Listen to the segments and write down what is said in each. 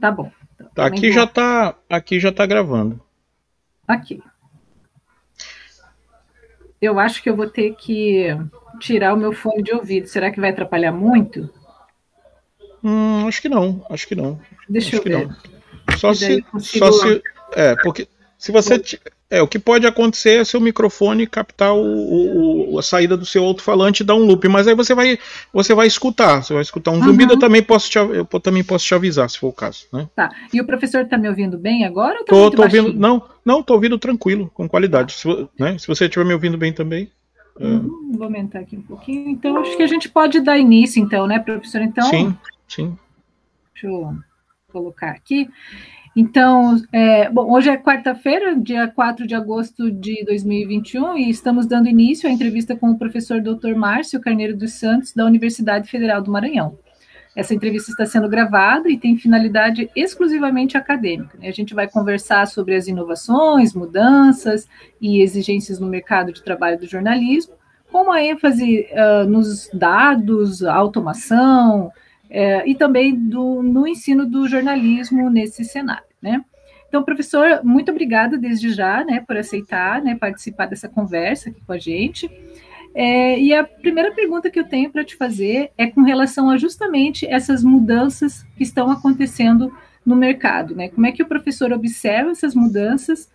Tá bom. Então, Tá, aqui já tá gravando. Aqui. Eu acho que eu vou ter que tirar o meu fone de ouvido. Será que vai atrapalhar muito? Acho que não, acho que não. Deixa Acho eu que ver. não. Que daí eu Só consigo. se. Porque se você. O que pode acontecer é seu microfone captar a saída do seu alto-falante e dar um loop, mas aí você vai escutar. Você vai escutar um zumbido, Uhum, eu também posso te avisar, se for o caso, né? tá. E o professor está me ouvindo bem agora ou está muito Tô ouvindo. baixinho? Não, tô ouvindo tranquilo, com Tá. qualidade. Né, se você estiver me ouvindo bem também. Uhum, vou aumentar aqui um pouquinho. Então, acho que a gente pode dar início, então, né, professor? Então, Sim, sim. deixa eu colocar aqui. Então, bom, hoje é quarta-feira, dia 4 de agosto de 2021, e estamos dando início à entrevista com o professor Dr. Márcio Carneiro dos Santos, da Universidade Federal do Maranhão. Essa entrevista está sendo gravada e tem finalidade exclusivamente acadêmica, né? A gente vai conversar sobre as inovações, mudanças e exigências no mercado de trabalho do jornalismo, com uma ênfase nos dados, automação, e também no ensino do jornalismo nesse cenário, né? Então, professor, muito obrigada desde já, né, por aceitar, né, participar dessa conversa aqui com a gente. E a primeira pergunta que eu tenho para te fazer é com relação a justamente essas mudanças que estão acontecendo no mercado, né? Como é que o professor observa essas mudanças?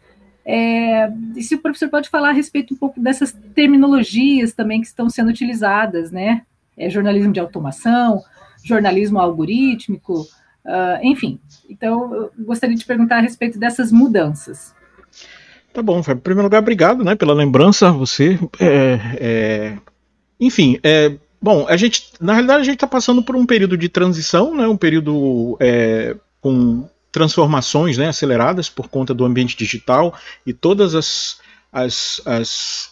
E se o professor pode falar a respeito um pouco dessas terminologias também que estão sendo utilizadas, né? Jornalismo de automação, jornalismo algorítmico, enfim. Então, eu gostaria de perguntar a respeito dessas mudanças. Tá bom, Fábio. Em primeiro lugar, obrigado, né, pela lembrança, você. Enfim, bom, na realidade a gente está passando por um período de transição, né, um período com transformações, né, aceleradas por conta do ambiente digital e todas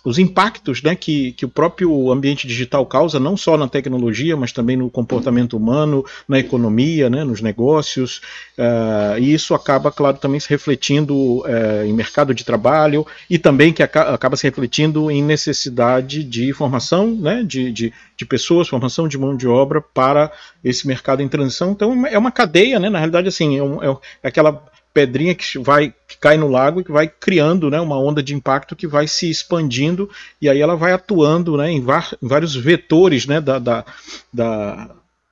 os impactos, né, que o próprio ambiente digital causa, não só na tecnologia, mas também no comportamento humano, na economia, né, nos negócios, e isso acaba, claro, também se refletindo em mercado de trabalho e também que acaba se refletindo em necessidade de formação, né, de pessoas, formação de mão de obra para esse mercado em transição. Então é uma cadeia, né, na realidade, assim, é aquela pedrinha que cai no lago e que vai criando, né, uma onda de impacto que vai se expandindo e aí ela vai atuando, né, em vários vetores, né,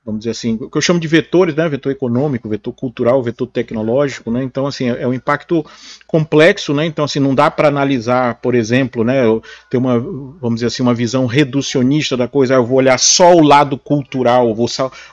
vamos dizer assim, o que eu chamo de vetores, né, vetor econômico, vetor cultural, vetor tecnológico, né, então assim, é um impacto complexo, né, então assim, não dá para analisar, por exemplo, né, ter vamos dizer assim, uma visão reducionista da coisa, eu vou olhar só o lado cultural, vou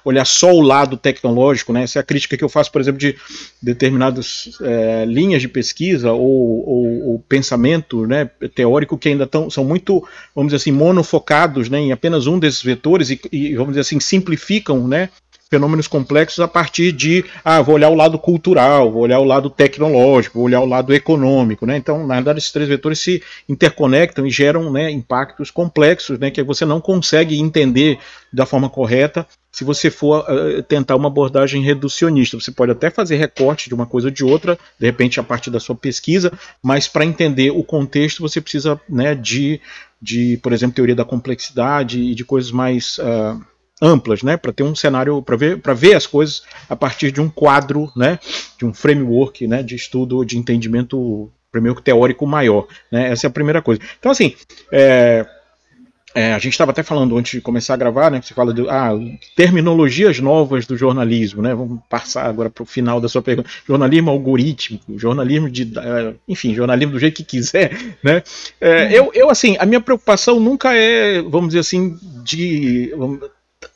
olhar só o lado tecnológico, né, essa é a crítica que eu faço, por exemplo, de determinadas linhas de pesquisa ou pensamento, né, teórico que ainda são muito, vamos dizer assim, monofocados, né, em apenas um desses vetores e vamos dizer assim, simplificam, né, fenômenos complexos a partir de, vou olhar o lado cultural, vou olhar o lado tecnológico, vou olhar o lado econômico, né? Então, na verdade, esses três vetores se interconectam e geram, né, impactos complexos, né, que você não consegue entender da forma correta se você for tentar uma abordagem reducionista. Você pode até fazer recorte de uma coisa ou de outra, de repente a partir da sua pesquisa, mas para entender o contexto você precisa, né, de, por exemplo, teoria da complexidade e de coisas mais amplas, né, para ter um cenário, para ver as coisas a partir de um quadro, né, de um framework, né, de estudo, de entendimento primeiro teórico maior, né, essa é a primeira coisa. Então assim, a gente estava até falando antes de começar a gravar, né, que você fala de terminologias novas do jornalismo, né, vamos passar agora para o final da sua pergunta, jornalismo algorítmico, jornalismo enfim, jornalismo do jeito que quiser, né, eu assim, a minha preocupação nunca é, vamos dizer assim,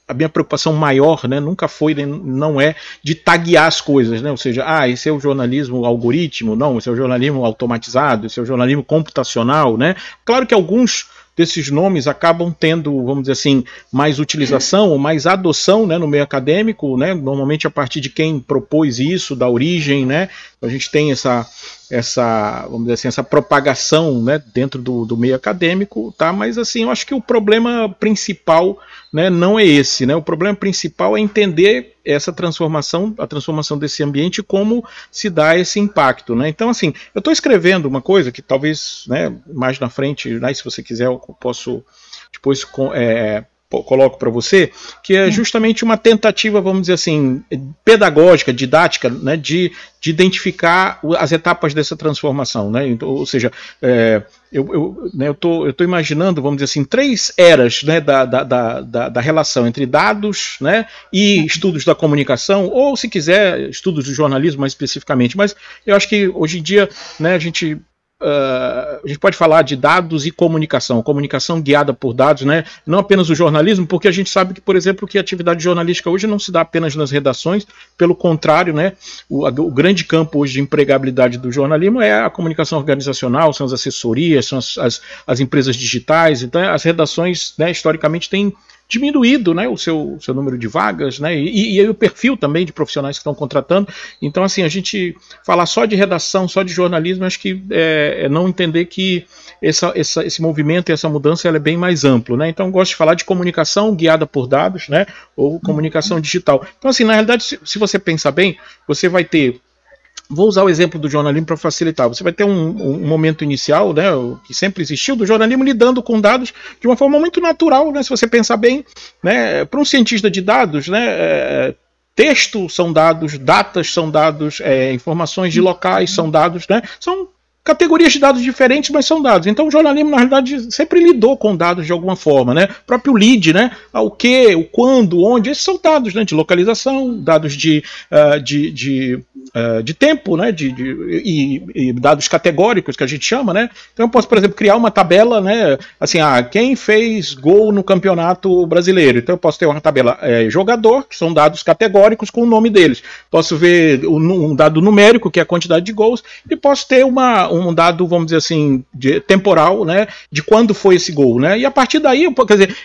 a minha preocupação maior, né, nunca foi, não é de taguear as coisas, né, ou seja, esse é o jornalismo algoritmo, não, esse é o jornalismo automatizado, esse é o jornalismo computacional, né, claro que alguns desses nomes acabam tendo, vamos dizer assim, mais utilização ou mais adoção, né, no meio acadêmico, né, normalmente a partir de quem propôs isso, da origem, né, a gente tem essa vamos dizer assim, essa propagação, né, dentro do meio acadêmico, tá? Mas assim, eu acho que o problema principal, né, não é esse, né? O problema principal é entender essa transformação, a transformação desse ambiente, como se dá esse impacto, né? Então, assim, eu estou escrevendo uma coisa que talvez, né, mais na frente, né, se você quiser, eu posso depois coloco para você, que é justamente uma tentativa, vamos dizer assim, pedagógica, didática, né, de identificar as etapas dessa transformação, né? Então, ou seja, eu tô imaginando, vamos dizer assim, 3 eras, né, da relação entre dados, né, e estudos da comunicação, ou, se quiser, estudos do jornalismo mais especificamente. Mas eu acho que hoje em dia, né, a gente pode falar de dados e comunicação guiada por dados, né? Não apenas o jornalismo, porque a gente sabe que, por exemplo, que a atividade jornalística hoje não se dá apenas nas redações, pelo contrário, né? O grande campo hoje de empregabilidade do jornalismo é a comunicação organizacional, são as assessorias, são as empresas digitais. Então as redações, né, historicamente têm diminuído, né, o seu número de vagas, né, e o perfil também de profissionais que estão contratando. Então, assim, a gente falar só de redação, só de jornalismo, acho que é não entender que esse movimento e essa mudança ela é bem mais amplo, né? Então, eu gosto de falar de comunicação guiada por dados, né, ou comunicação digital. Então, assim, na realidade, se você pensar bem, você vai ter... Vou usar o exemplo do jornalismo para facilitar. Você vai ter um momento inicial, né, que sempre existiu, do jornalismo lidando com dados de uma forma muito natural, né, se você pensar bem, né, para um cientista de dados, né, texto são dados, datas são dados, informações de locais são dados, né, são categorias de dados diferentes, mas são dados. Então o jornalismo, na realidade, sempre lidou com dados de alguma forma, né? O próprio lead, né? O que, o quando, onde, esses são dados, né? De localização, dados de tempo, né? E dados categóricos, que a gente chama, né? Então eu posso, por exemplo, criar uma tabela, né? Assim, quem fez gol no Campeonato Brasileiro? Então eu posso ter uma tabela jogador, que são dados categóricos com o nome deles. Posso ver um dado numérico, que é a quantidade de gols, e posso ter um dado, vamos dizer assim, temporal, né, de quando foi esse gol, né, e a partir daí, quer dizer,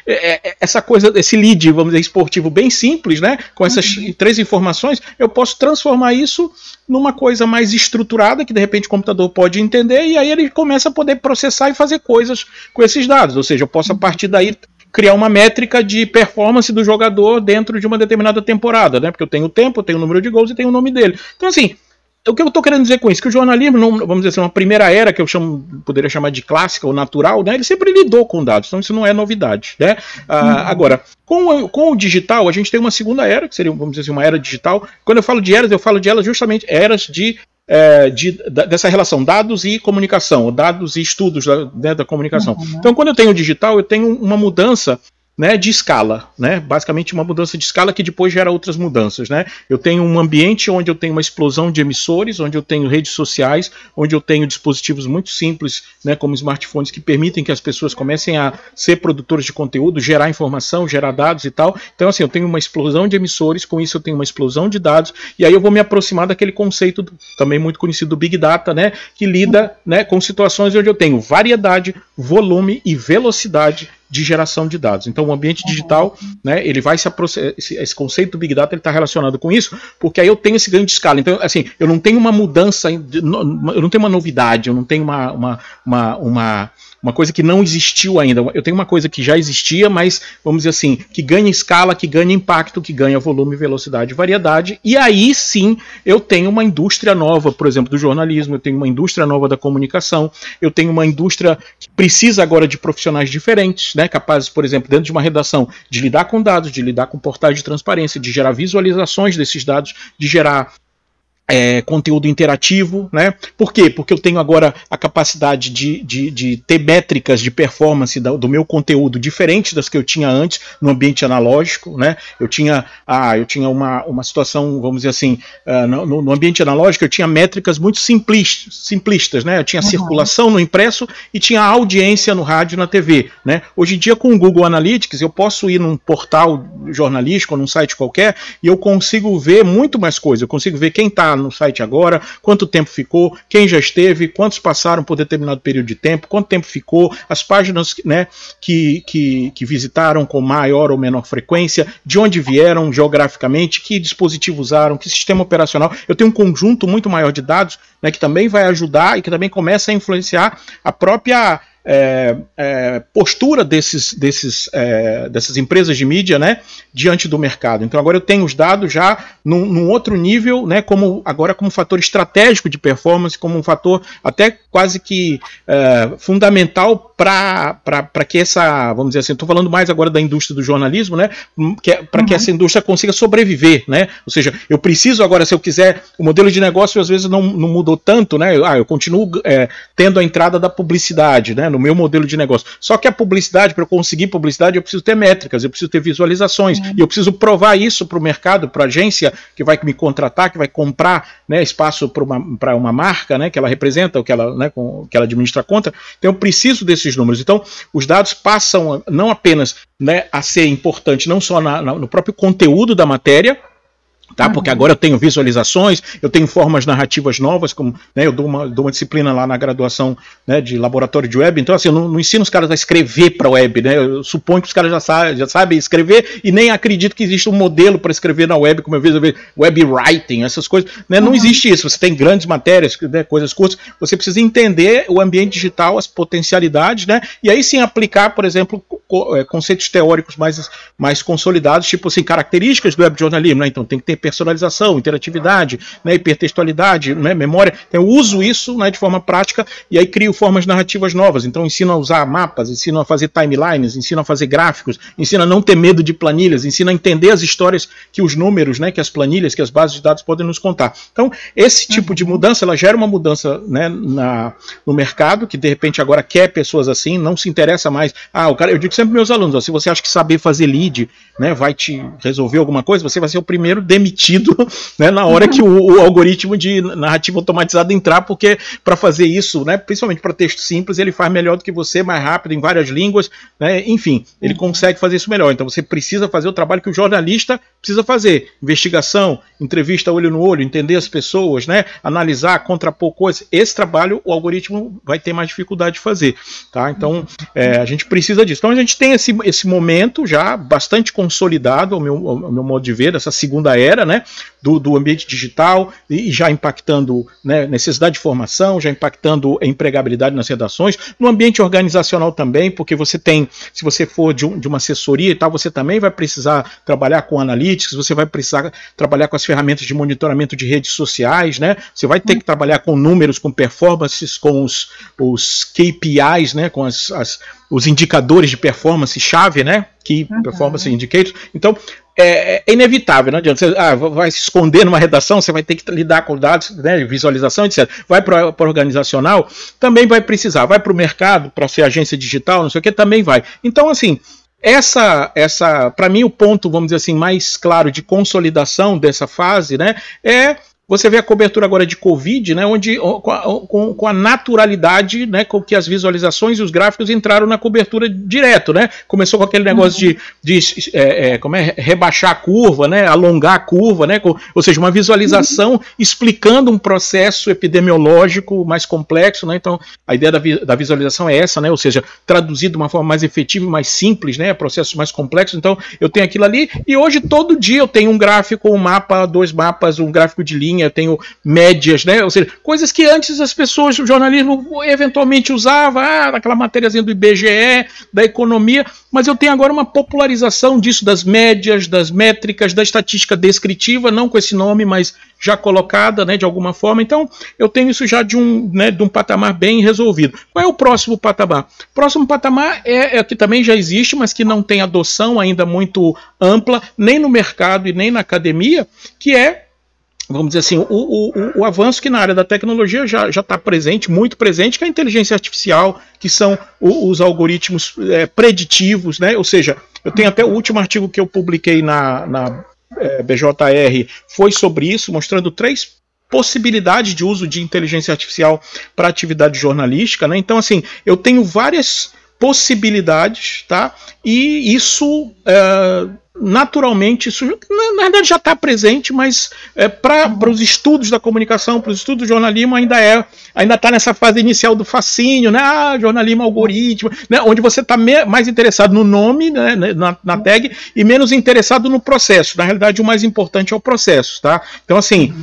essa coisa, esse lead, vamos dizer, esportivo bem simples, né, com essas 3 informações, eu posso transformar isso numa coisa mais estruturada, que de repente o computador pode entender, e aí ele começa a poder processar e fazer coisas com esses dados, ou seja, eu posso a partir daí criar uma métrica de performance do jogador dentro de uma determinada temporada, né, porque eu tenho o tempo, eu tenho o número de gols e tenho o nome dele. Então, assim, o que eu estou querendo dizer com isso? Que o jornalismo, vamos dizer assim, uma primeira era, que eu poderia chamar de clássica ou natural, né? Ele sempre lidou com dados, então isso não é novidade, né? Agora, com o digital, a gente tem uma segunda era, que seria, vamos dizer assim, uma era digital. Quando eu falo de elas justamente eras dessa relação dados e comunicação, dados e estudos da comunicação. Então, quando eu tenho digital, eu tenho uma mudança, né, de escala, né, basicamente uma mudança de escala que depois gera outras mudanças, né. Eu tenho um ambiente onde eu tenho uma explosão de emissores, onde eu tenho redes sociais, onde eu tenho dispositivos muito simples, né, como smartphones, que permitem que as pessoas comecem a ser produtores de conteúdo, gerar informação, gerar dados e tal. Então, assim, eu tenho uma explosão de emissores, com isso eu tenho uma explosão de dados, e aí eu vou me aproximar daquele conceito também muito conhecido do Big Data, né, que lida, né, com situações onde eu tenho variedade, volume e velocidade de geração de dados. Então o ambiente digital, né, ele vai esse conceito do Big Data está relacionado com isso, porque aí eu tenho esse ganho de escala. Então, assim, eu não tenho uma mudança, eu não tenho uma novidade, eu não tenho uma coisa que não existiu ainda. Eu tenho uma coisa que já existia, mas, vamos dizer assim, que ganha escala, que ganha impacto, que ganha volume, velocidade e variedade, e aí sim eu tenho uma indústria nova, por exemplo, do jornalismo, eu tenho uma indústria nova da comunicação, eu tenho uma indústria que precisa agora de profissionais diferentes, né, capazes, por exemplo, dentro de uma redação, de lidar com dados, de lidar com portais de transparência, de gerar visualizações desses dados, de gerar conteúdo interativo, né? Por quê? Porque eu tenho agora a capacidade de ter métricas de performance do meu conteúdo diferentes das que eu tinha antes no ambiente analógico, né? Eu tinha uma situação, vamos dizer assim, no ambiente analógico eu tinha métricas muito simplistas, né? Eu tinha circulação no impresso e tinha audiência no rádio e na TV, né? Hoje em dia, com o Google Analytics, eu posso ir num portal jornalístico ou num site qualquer e eu consigo ver muito mais coisa. Eu consigo ver quem está no site agora, quanto tempo ficou, quem já esteve, quantos passaram por determinado período de tempo, quanto tempo ficou, as páginas, né, que visitaram com maior ou menor frequência, de onde vieram geograficamente, que dispositivo usaram, que sistema operacional. Eu tenho um conjunto muito maior de dados, né, que também vai ajudar e que também começa a influenciar a própria postura dessas empresas de mídia, né, diante do mercado. Então agora eu tenho os dados já num outro nível, né, como fator estratégico de performance, como um fator até quase que fundamental para que essa, vamos dizer assim, estou falando mais agora da indústria do jornalismo, né, para que essa indústria consiga sobreviver, né, ou seja, eu preciso agora, se eu quiser, o modelo de negócio às vezes não mudou tanto, né, eu continuo tendo a entrada da publicidade, né, no meu modelo de negócio, só que a publicidade, para eu conseguir publicidade, eu preciso ter métricas, eu preciso ter visualizações, e eu preciso provar isso para o mercado, para a agência que vai me contratar, que vai comprar, né, espaço para uma marca, né, que ela representa, ou que ela, né, que ela administra a conta. Então eu preciso desses números. Então os dados passam não apenas, né, a ser importante não só no próprio conteúdo da matéria, tá? Porque agora eu tenho visualizações, eu tenho formas narrativas novas, como, né, eu dou uma disciplina lá na graduação, né, de laboratório de web, então assim, eu não ensino os caras a escrever para web, né, eu suponho que os caras já sabem escrever e nem acredito que exista um modelo para escrever na web, como eu vejo web writing, essas coisas, né, não existe isso, você tem grandes matérias, né, coisas curtas, você precisa entender o ambiente digital, as potencialidades, né, e aí sim aplicar, por exemplo, conceitos teóricos mais consolidados, tipo assim, características do web jornalismo, né, então tem que ter personalização, interatividade, né, hipertextualidade, né, memória. Então, eu uso isso, né, de forma prática e aí crio formas narrativas novas. Então ensino a usar mapas, ensino a fazer timelines, ensino a fazer gráficos, ensino a não ter medo de planilhas, ensino a entender as histórias que os números, né, que as planilhas, que as bases de dados podem nos contar. Então esse tipo de mudança, ela gera uma mudança, né, no mercado, que de repente agora quer pessoas assim, não se interessa mais. Eu digo sempre para meus alunos, se você acha que saber fazer lead, né, vai te resolver alguma coisa, você vai ser o primeiro demitido, né, na hora que o algoritmo de narrativa automatizada entrar, porque para fazer isso, né, principalmente para texto simples, ele faz melhor do que você, mais rápido, em várias línguas, né, enfim, ele consegue fazer isso melhor. Então você precisa fazer o trabalho que o jornalista precisa fazer, investigação, entrevista olho no olho, entender as pessoas, né, analisar, contrapor coisas. Esse trabalho o algoritmo vai ter mais dificuldade de fazer, tá? Então a gente precisa disso. Então a gente tem esse momento já bastante consolidado, ao meu modo de ver, essa segunda era, né, do ambiente digital, e já impactando, né, necessidade de formação, já impactando a empregabilidade nas redações, no ambiente organizacional também, porque você tem, se você for de uma assessoria e tal, você também vai precisar trabalhar com analytics, você vai precisar trabalhar com as ferramentas de monitoramento de redes sociais, né, você vai ter que trabalhar com números, com performances, com os KPIs, né, com os indicadores de performance chave, né, Key Performance Indicators. Então é inevitável, não adianta. Você vai se esconder numa redação, você vai ter que lidar com dados, né, visualização, etc. Vai para o organizacional, também vai precisar. Vai para o mercado, para ser agência digital, não sei o que, também vai. Então, assim, para mim, o ponto, vamos dizer assim, mais claro de consolidação dessa fase, né, você vê a cobertura agora de Covid, né, onde com a naturalidade, né, com que as visualizações e os gráficos entraram na cobertura direto, né? Começou com aquele negócio de rebaixar a curva, né, alongar a curva, né, ou seja, uma visualização explicando um processo epidemiológico mais complexo, né? Então a ideia da visualização é essa, né? Ou seja, traduzir de uma forma mais efetiva e mais simples, né, processos mais complexos. Então eu tenho aquilo ali e hoje todo dia eu tenho um gráfico, um mapa, 2 mapas, um gráfico de linha, eu tenho médias, né? Ou seja, coisas que antes as pessoas, o jornalismo eventualmente usava, aquela matériazinha do IBGE, da economia, mas eu tenho agora uma popularização disso, das médias, das métricas, da estatística descritiva, não com esse nome, mas já colocada, né, de alguma forma. Então eu tenho isso já de um patamar bem resolvido. Qual é o próximo patamar? O próximo patamar é que também já existe, mas que não tem adoção ainda muito ampla, nem no mercado e nem na academia, que é, vamos dizer assim, o avanço que na área da tecnologia já está presente, muito presente, que é a inteligência artificial, que são os algoritmos preditivos, né? Ou seja, eu tenho até o último artigo que eu publiquei na BJR, foi sobre isso, mostrando 3 possibilidades de uso de inteligência artificial para atividade jornalística, né? Então, assim, eu tenho várias possibilidades, tá? E isso naturalmente, isso na verdade já está presente, mas para os estudos da comunicação, para os estudos do jornalismo, ainda está nessa fase inicial do fascínio, né? Jornalismo algoritmo, né? Onde você está mais interessado no nome, né? na tag, e menos interessado no processo. Na realidade, o mais importante é o processo, tá? Então, assim,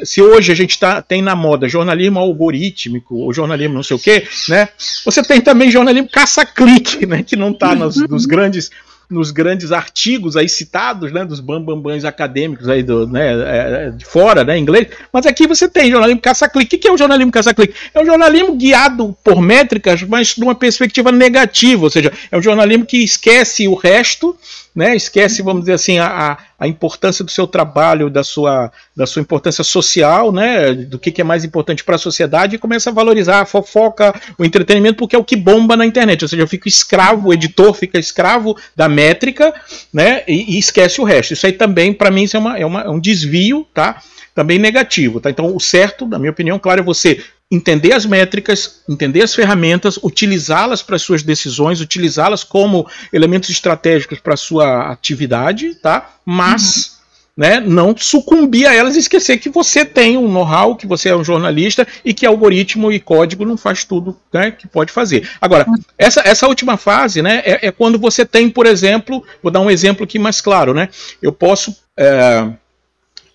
se hoje a gente tem na moda jornalismo algorítmico, ou jornalismo não sei o quê, né? Você tem também jornalismo caça-clique, né? Que não está nos grandes artigos aí citados, né, dos bambambãs acadêmicos aí de fora, né, em inglês, mas aqui você tem jornalismo caça-clique. O que é o jornalismo caça-clique? É um jornalismo guiado por métricas, mas de uma perspectiva negativa, ou seja, é um jornalismo que esquece o resto, né, esquece, vamos dizer assim, a importância do seu trabalho, da sua importância social, né, do que é mais importante para a sociedade, e começa a valorizar a fofoca, o entretenimento, porque é o que bomba na internet. Ou seja, eu fico escravo, o editor fica escravo da métrica, né, e esquece o resto. Isso aí também, para mim, isso é um desvio, tá, também negativo. Tá? Então, o certo, na minha opinião, claro, é você entender as métricas, entender as ferramentas, utilizá-las para as suas decisões, utilizá-las como elementos estratégicos para a sua atividade, tá? Mas né, não sucumbir a elas e esquecer que você tem um know-how, que você é um jornalista e que algoritmo e código não faz tudo, né, que pode fazer. Agora, essa última fase, né, é quando você tem, por exemplo, vou dar um exemplo aqui mais claro, né? Eu posso...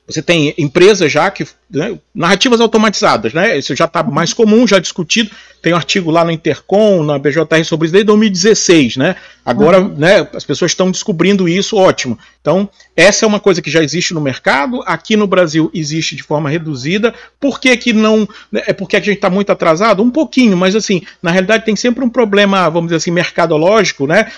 Você tem empresas já que... Né, narrativas automatizadas, né? Isso já está mais comum, já discutido. Tem um artigo lá no Intercom, na BJR sobre isso desde 2016, né? Agora, né, as pessoas estão descobrindo isso, ótimo. Então, essa é uma coisa que já existe no mercado. Aqui no Brasil existe de forma reduzida. Por que que não... É porque a gente está muito atrasado? Um pouquinho, mas assim, na realidade tem sempre um problema, vamos dizer assim, mercadológico, né?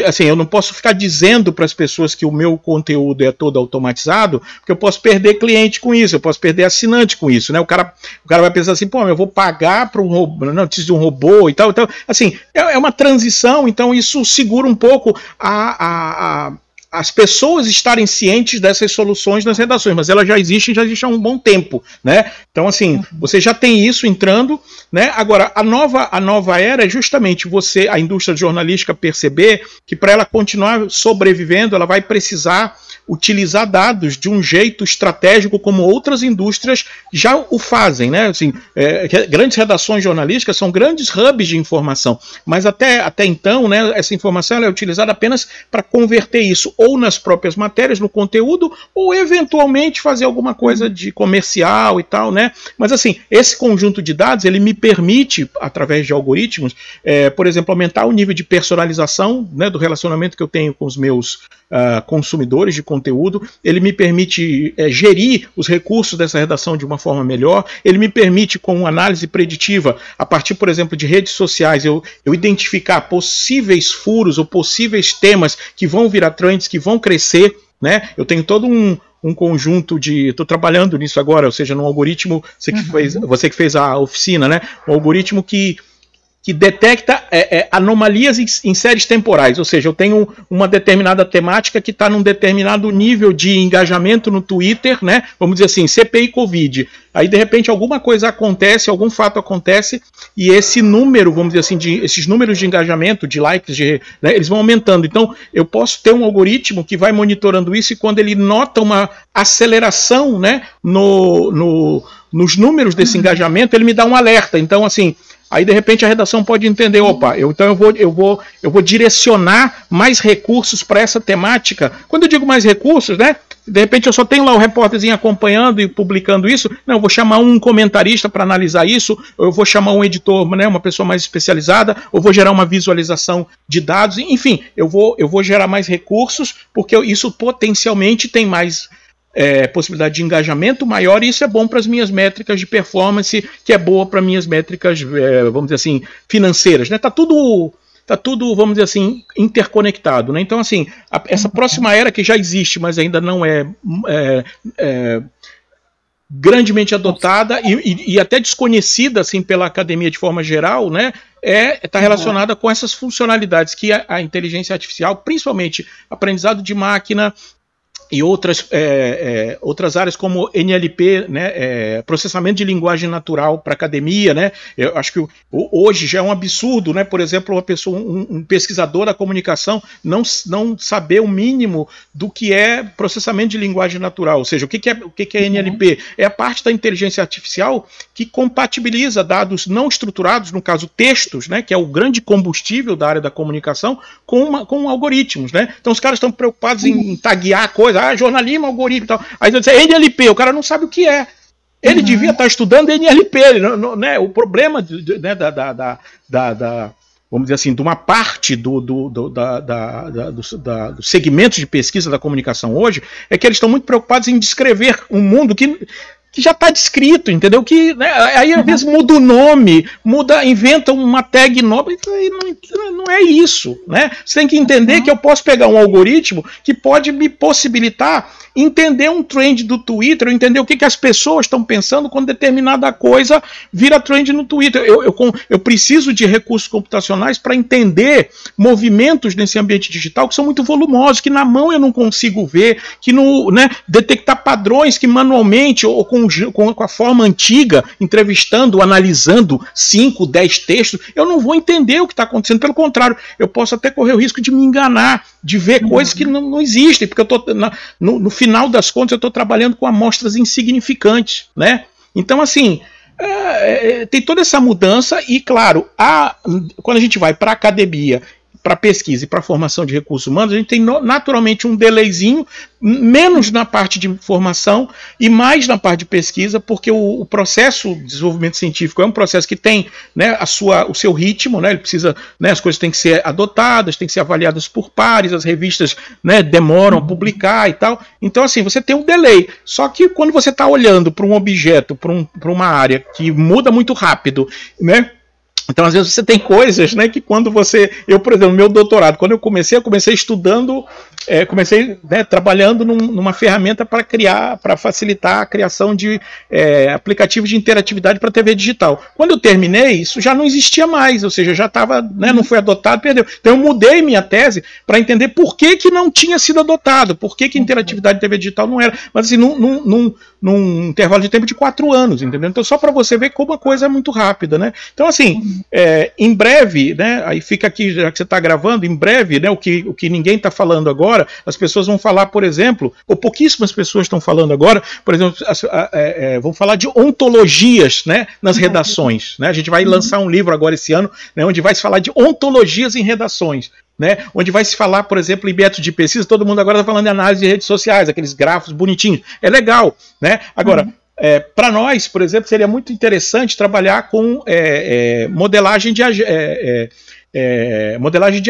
Assim, eu não posso ficar dizendo para as pessoas que o meu conteúdo é todo automatizado, porque eu posso perder cliente com isso, eu posso perder assinante com isso, né? O cara vai pensar assim, pô, eu vou pagar para um robô, não preciso de um robô e tal. Então, assim, é uma transição, então isso segura um pouco as pessoas estarem cientes dessas soluções nas redações, mas elas já existem há um bom tempo, né? Então, assim, você já tem isso entrando, né? Agora, a nova era é justamente a indústria jornalística perceber que para ela continuar sobrevivendo, ela vai precisar utilizar dados de um jeito estratégico como outras indústrias já o fazem, né? Assim, grandes redações jornalísticas são grandes hubs de informação, mas até então, né, essa informação ela é utilizada apenas para converter isso ou nas próprias matérias, no conteúdo, ou eventualmente fazer alguma coisa de comercial e tal, né? Mas assim, esse conjunto de dados, ele me permite, através de algoritmos, por exemplo, aumentar o nível de personalização, né, do relacionamento que eu tenho com os meus consumidores de conteúdo. Ele me permite gerir os recursos dessa redação de uma forma melhor. Ele me permite, com análise preditiva, a partir, por exemplo, de redes sociais, eu identificar possíveis furos ou possíveis temas que vão virar trends, que vão crescer, né? Eu tenho todo um conjunto de... Estou trabalhando nisso agora, ou seja, num algoritmo, você que fez a oficina, né? Um algoritmo que detecta anomalias em séries temporais, ou seja, eu tenho uma determinada temática que está num determinado nível de engajamento no Twitter, né? Vamos dizer assim, CPI Covid. Aí, de repente, alguma coisa acontece, algum fato acontece, e esse número, vamos dizer assim, esses números de engajamento, de likes, né, eles vão aumentando. Então, eu posso ter um algoritmo que vai monitorando isso, e quando ele nota uma aceleração, né, nos números desse engajamento, ele me dá um alerta. Então, assim... Aí, de repente, a redação pode entender, opa, então eu vou direcionar mais recursos para essa temática. Quando eu digo mais recursos, né? De repente eu só tenho lá o repórterzinho acompanhando e publicando isso. Não, eu vou chamar um comentarista para analisar isso, ou eu vou chamar um editor, né, uma pessoa mais especializada, ou vou gerar uma visualização de dados. Enfim, eu vou gerar mais recursos, porque isso potencialmente tem mais... possibilidade de engajamento maior, e isso é bom para as minhas métricas de performance, que é boa para minhas métricas, vamos dizer assim, financeiras, né? Tá tudo, vamos dizer assim, interconectado, né? Então, assim, essa próxima era que já existe, mas ainda não é grandemente adotada e até desconhecida, assim, pela academia de forma geral, né? Está relacionada com essas funcionalidades que a inteligência artificial, principalmente aprendizado de máquina, e outras áreas como NLP, né, processamento de linguagem natural para academia, né? Eu acho que hoje já é um absurdo, né? Por exemplo, um pesquisador da comunicação não saber o mínimo do que é processamento de linguagem natural, ou seja, o que é NLP? É a parte da inteligência artificial que compatibiliza dados não estruturados, no caso textos, né, que é o grande combustível da área da comunicação, com algoritmos, né? Então os caras estão preocupados em taguear coisa, jornalismo, algoritmo e tal. Aí você diz, NLP, o cara não sabe o que é. Ele devia estar estudando NLP, né? O problema né, vamos dizer assim, de uma parte dos segmentos de pesquisa da comunicação hoje, é que eles estão muito preocupados em descrever um mundo que já está descrito, entendeu? Que, né, aí às vezes muda o nome, inventa uma tag nova, não é isso, né? Você tem que entender que eu posso pegar um algoritmo que pode me possibilitar entender um trend do Twitter, entender o que as pessoas estão pensando quando determinada coisa vira trend no Twitter. Eu preciso de recursos computacionais para entender movimentos nesse ambiente digital que são muito volumosos, que na mão eu não consigo ver, que né, detectar padrões que manualmente ou com a forma antiga, entrevistando, analisando 5, 10 textos, eu não vou entender o que está acontecendo. Pelo contrário, eu posso até correr o risco de me enganar, de ver coisas que não existem, porque eu tô no final das contas eu estou trabalhando com amostras insignificantes, né? Então, assim, tem toda essa mudança e, claro, quando a gente vai para a academia, para pesquisa e para formação de recursos humanos, a gente tem naturalmente um delayzinho, menos na parte de formação e mais na parte de pesquisa, porque o processo de desenvolvimento científico é um processo que tem, né, o seu ritmo, né, ele precisa, né, as coisas têm que ser adotadas, têm que ser avaliadas por pares, as revistas, né, demoram a publicar e tal. Então, assim, você tem um delay. Só que quando você está olhando para um objeto, para uma área que muda muito rápido, né? Então, às vezes, você tem coisas, né, que quando eu, por exemplo, meu doutorado, quando eu comecei estudando, né, trabalhando numa ferramenta para facilitar a criação de aplicativos de interatividade para TV digital. Quando eu terminei, isso já não existia mais, ou seja, já estava, né, não foi adotado, perdeu. Então, eu mudei minha tese para entender por que não tinha sido adotado, por que interatividade de TV digital não era, mas assim, num intervalo de tempo de 4 anos, entendeu? Então, só para você ver como a coisa é muito rápida, né? Então, assim, em breve, né, aí fica aqui, já que você está gravando, em breve, né, o que ninguém está falando agora, as pessoas vão falar, por exemplo, ou pouquíssimas pessoas estão falando agora, por exemplo, vão falar de ontologias, né, nas redações, né? A gente vai lançar um livro agora esse ano, né, onde vai se falar de ontologias em redações, né, onde vai se falar, por exemplo, em método de pesquisa, todo mundo agora está falando de análise de redes sociais, aqueles grafos bonitinhos, é legal, né? Agora, para nós, por exemplo, seria muito interessante trabalhar com modelagem de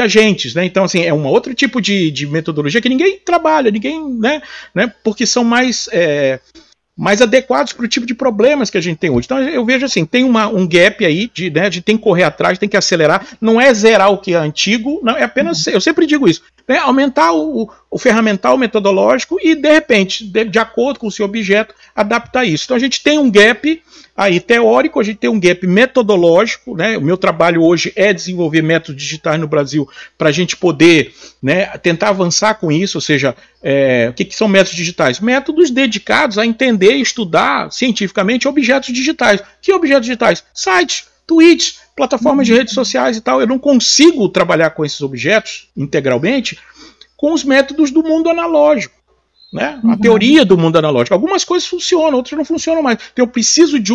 agentes, né? Então, assim, é um outro tipo de metodologia que ninguém trabalha, né? Porque são mais adequados para o tipo de problemas que a gente tem hoje. Então, eu vejo assim, tem um gap aí, né, de tem que correr atrás, tem que acelerar, não é zerar o que é antigo, não, é apenas, eu sempre digo isso, né, aumentar o ferramental metodológico e, de repente, de acordo com o seu objeto, adaptar isso. Então, a gente tem um gap aí teórico, a gente tem um gap metodológico, né? O meu trabalho hoje é desenvolver métodos digitais no Brasil para a gente poder, né, tentar avançar com isso, ou seja, o que são métodos digitais? Métodos dedicados a entender e estudar cientificamente objetos digitais. Que objetos digitais? Sites, tweets, plataformas de redes sociais e tal. Eu não consigo trabalhar com esses objetos integralmente com os métodos do mundo analógico, né? A teoria do mundo analógico. Algumas coisas funcionam, outras não funcionam mais. Então eu preciso de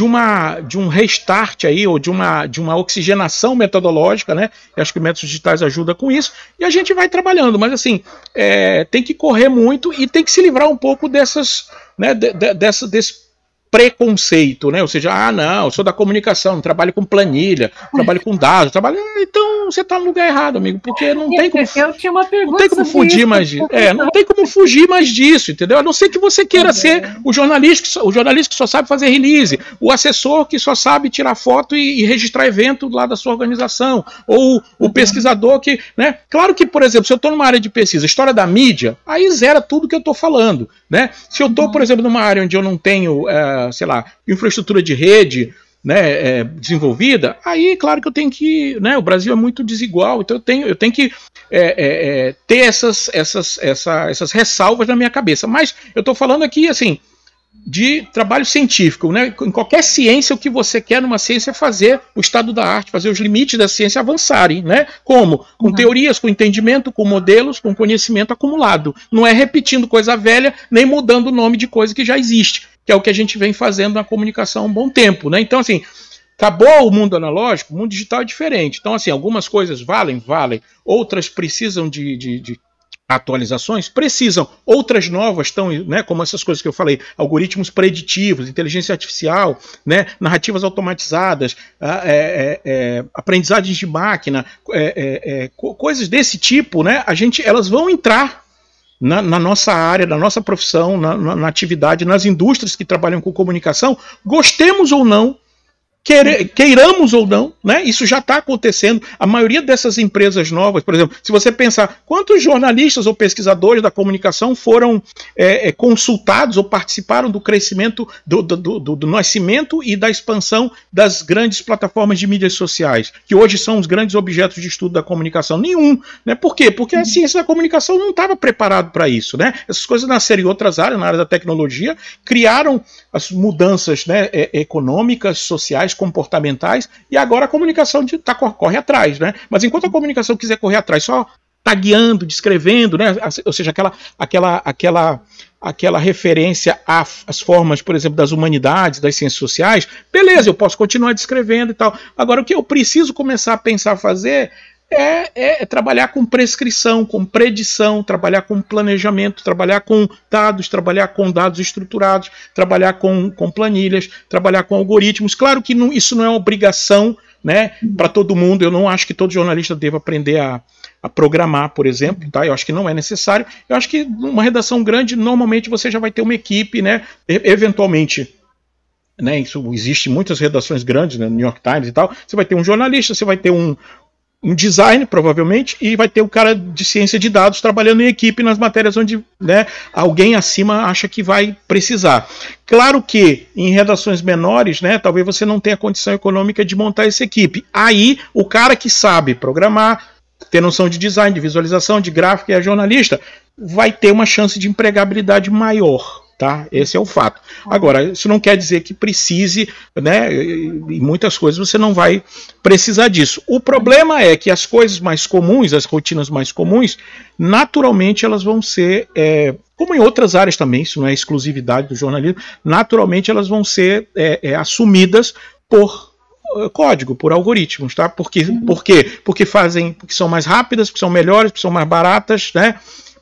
um restart aí, ou de uma oxigenação metodológica, né? Eu acho que métodos digitais ajudam com isso, e a gente vai trabalhando, mas assim, tem que correr muito e tem que se livrar um pouco dessas, né, desse preconceito, né? Ou seja, não, eu sou da comunicação, trabalho com planilha, trabalho com dados, então você está no lugar errado, amigo, porque não tem como. Eu tinha uma pergunta. Não tem como fugir mais disso. Não tem como fugir mais disso, entendeu? A não ser que você queira ser o jornalista que só sabe fazer release, o assessor que só sabe tirar foto e registrar evento lá da sua organização, ou o pesquisador que, né? Claro que, por exemplo, se eu estou numa área de pesquisa, história da mídia, aí zera tudo que eu estou falando, né? Se eu estou, por exemplo, numa área onde eu não tenho sei lá, infraestrutura de rede, desenvolvida, aí claro que eu tenho que, né, o Brasil é muito desigual, então eu tenho que ter essas ressalvas na minha cabeça. Mas eu estou falando aqui assim de trabalho científico, né? Em qualquer ciência, o que você quer numa ciência é fazer o estado da arte, fazer os limites da ciência avançarem, né? Como? Com teorias, com entendimento, com modelos, com conhecimento acumulado. Não é repetindo coisa velha, nem mudando o nome de coisa que já existe, que é o que a gente vem fazendo na comunicação há um bom tempo, né? Então, assim, acabou o mundo analógico, o mundo digital é diferente. Então, assim, algumas coisas valem, outras precisam de atualizações, precisam, outras novas estão, né, como essas coisas que eu falei, algoritmos preditivos, inteligência artificial, né, narrativas automatizadas, aprendizagens de máquina, coisas desse tipo, né, elas vão entrar na nossa área, na nossa profissão, na atividade, nas indústrias que trabalham com comunicação, gostemos ou não, queiramos ou não, né? Isso já está acontecendo. A maioria dessas empresas novas, por exemplo, se você pensar quantos jornalistas ou pesquisadores da comunicação foram consultados ou participaram do crescimento, do nascimento e da expansão das grandes plataformas de mídias sociais, que hoje são os grandes objetos de estudo da comunicação. Nenhum, né? Por quê? Porque a ciência da comunicação não estava preparada para isso, né? Essas coisas nasceram em outras áreas, na área da tecnologia, criaram as mudanças, né, econômicas, sociais, comportamentais, e agora a comunicação corre atrás, né? Mas enquanto a comunicação quiser correr atrás só tagueando, descrevendo, né? Ou seja, aquela referência às formas, por exemplo, das humanidades, das ciências sociais, beleza, eu posso continuar descrevendo e tal. Agora, o que eu preciso começar a pensar a fazer é trabalhar com prescrição, com predição, trabalhar com planejamento, trabalhar com dados estruturados, trabalhar com planilhas, trabalhar com algoritmos. Claro que isso não é uma obrigação, né, para todo mundo. Eu não acho que todo jornalista deva aprender a programar, por exemplo, tá? Eu acho que não é necessário. Eu acho que numa redação grande, normalmente você já vai ter uma equipe, né, eventualmente, né, isso existe em muitas redações grandes, né, New York Times e tal. Você vai ter um jornalista, você vai ter um design, provavelmente, e vai ter um cara de ciência de dados trabalhando em equipe nas matérias onde, né, alguém acima acha que vai precisar. Claro que em redações menores, né, talvez você não tenha condição econômica de montar essa equipe. Aí, o cara que sabe programar, ter noção de design, de visualização, de gráfico e é jornalista, vai ter uma chance de empregabilidade maior. Tá? Esse é o fato. Agora, isso não quer dizer que precise, né? Em muitas coisas você não vai precisar disso. O problema é que as coisas mais comuns, as rotinas mais comuns, naturalmente elas vão ser, como em outras áreas também, isso não é exclusividade do jornalismo, naturalmente elas vão ser assumidas por código, por algoritmos, tá? Por quê? Porque são mais rápidas, porque são melhores, porque são mais baratas, né?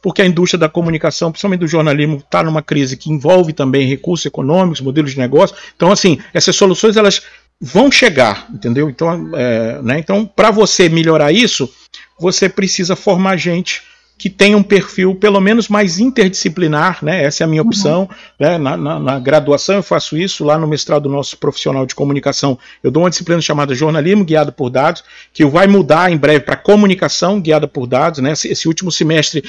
Porque a indústria da comunicação, principalmente do jornalismo, está numa crise que envolve também recursos econômicos, modelos de negócio. Então, assim, essas soluções elas vão chegar, entendeu? Então, né? Então, para você melhorar isso, você precisa formar gente que tenha um perfil pelo menos mais interdisciplinar, né? Essa é a minha opção. Né? Na graduação eu faço isso, lá no mestrado nosso profissional de comunicação eu dou uma disciplina chamada jornalismo guiado por dados, que vai mudar em breve para comunicação guiada por dados, né? Esse último semestre,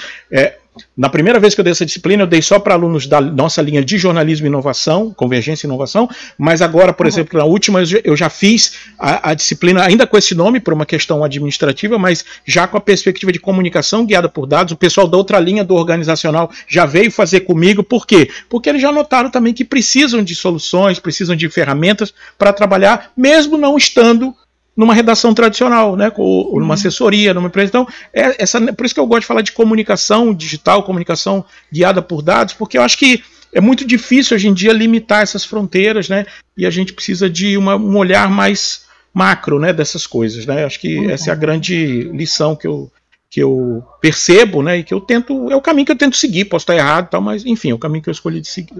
na primeira vez que eu dei essa disciplina, eu dei só para alunos da nossa linha de jornalismo e inovação, convergência e inovação, mas agora, por exemplo, na última eu já fiz a disciplina, ainda com esse nome, por uma questão administrativa, mas já com a perspectiva de comunicação guiada por dados. O pessoal da outra linha do organizacional já veio fazer comigo. Por quê? Porque eles já notaram também que precisam de soluções, precisam de ferramentas para trabalhar, mesmo não estando numa redação tradicional, né, ou numa assessoria, numa empresa. Então, por isso que eu gosto de falar de comunicação digital, comunicação guiada por dados, porque eu acho que é muito difícil hoje em dia limitar essas fronteiras, né, e a gente precisa de um olhar mais macro, né, dessas coisas, né. Eu acho que essa é a grande lição que eu percebo, né, e que eu tento, é o caminho que eu tento seguir. Posso estar errado, tal, mas enfim, é o caminho que eu escolhi de seguir.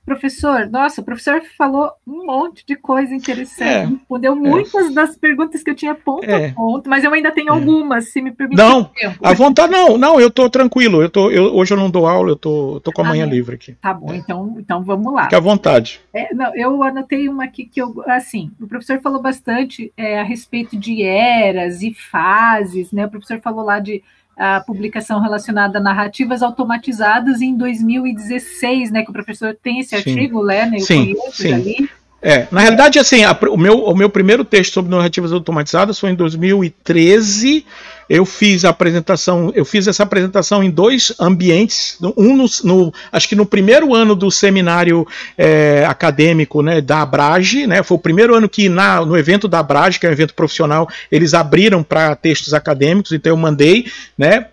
Professor, nossa, o professor falou um monte de coisa interessante, respondeu muitas das perguntas que eu tinha ponto a ponto, mas eu ainda tenho algumas, se me permitir. Não, tempo. À vontade, não, eu estou tranquilo, hoje eu não dou aula, eu tô com a manhã livre aqui. Tá bom, então vamos lá. Fique à vontade. Eu anotei uma aqui que assim, o professor falou bastante a respeito de eras e fases, né? O professor falou lá de a publicação relacionada a narrativas automatizadas em 2016, né, que o professor tem esse artigo, né, eu conheço ali. Na realidade, assim, o meu primeiro texto sobre narrativas automatizadas foi em 2013. Eu fiz essa apresentação em 2 ambientes, acho que no primeiro ano do seminário acadêmico, né, da Abrage, né, foi o primeiro ano que no evento da Abrage, que é um evento profissional, eles abriram para textos acadêmicos, então eu mandei, né,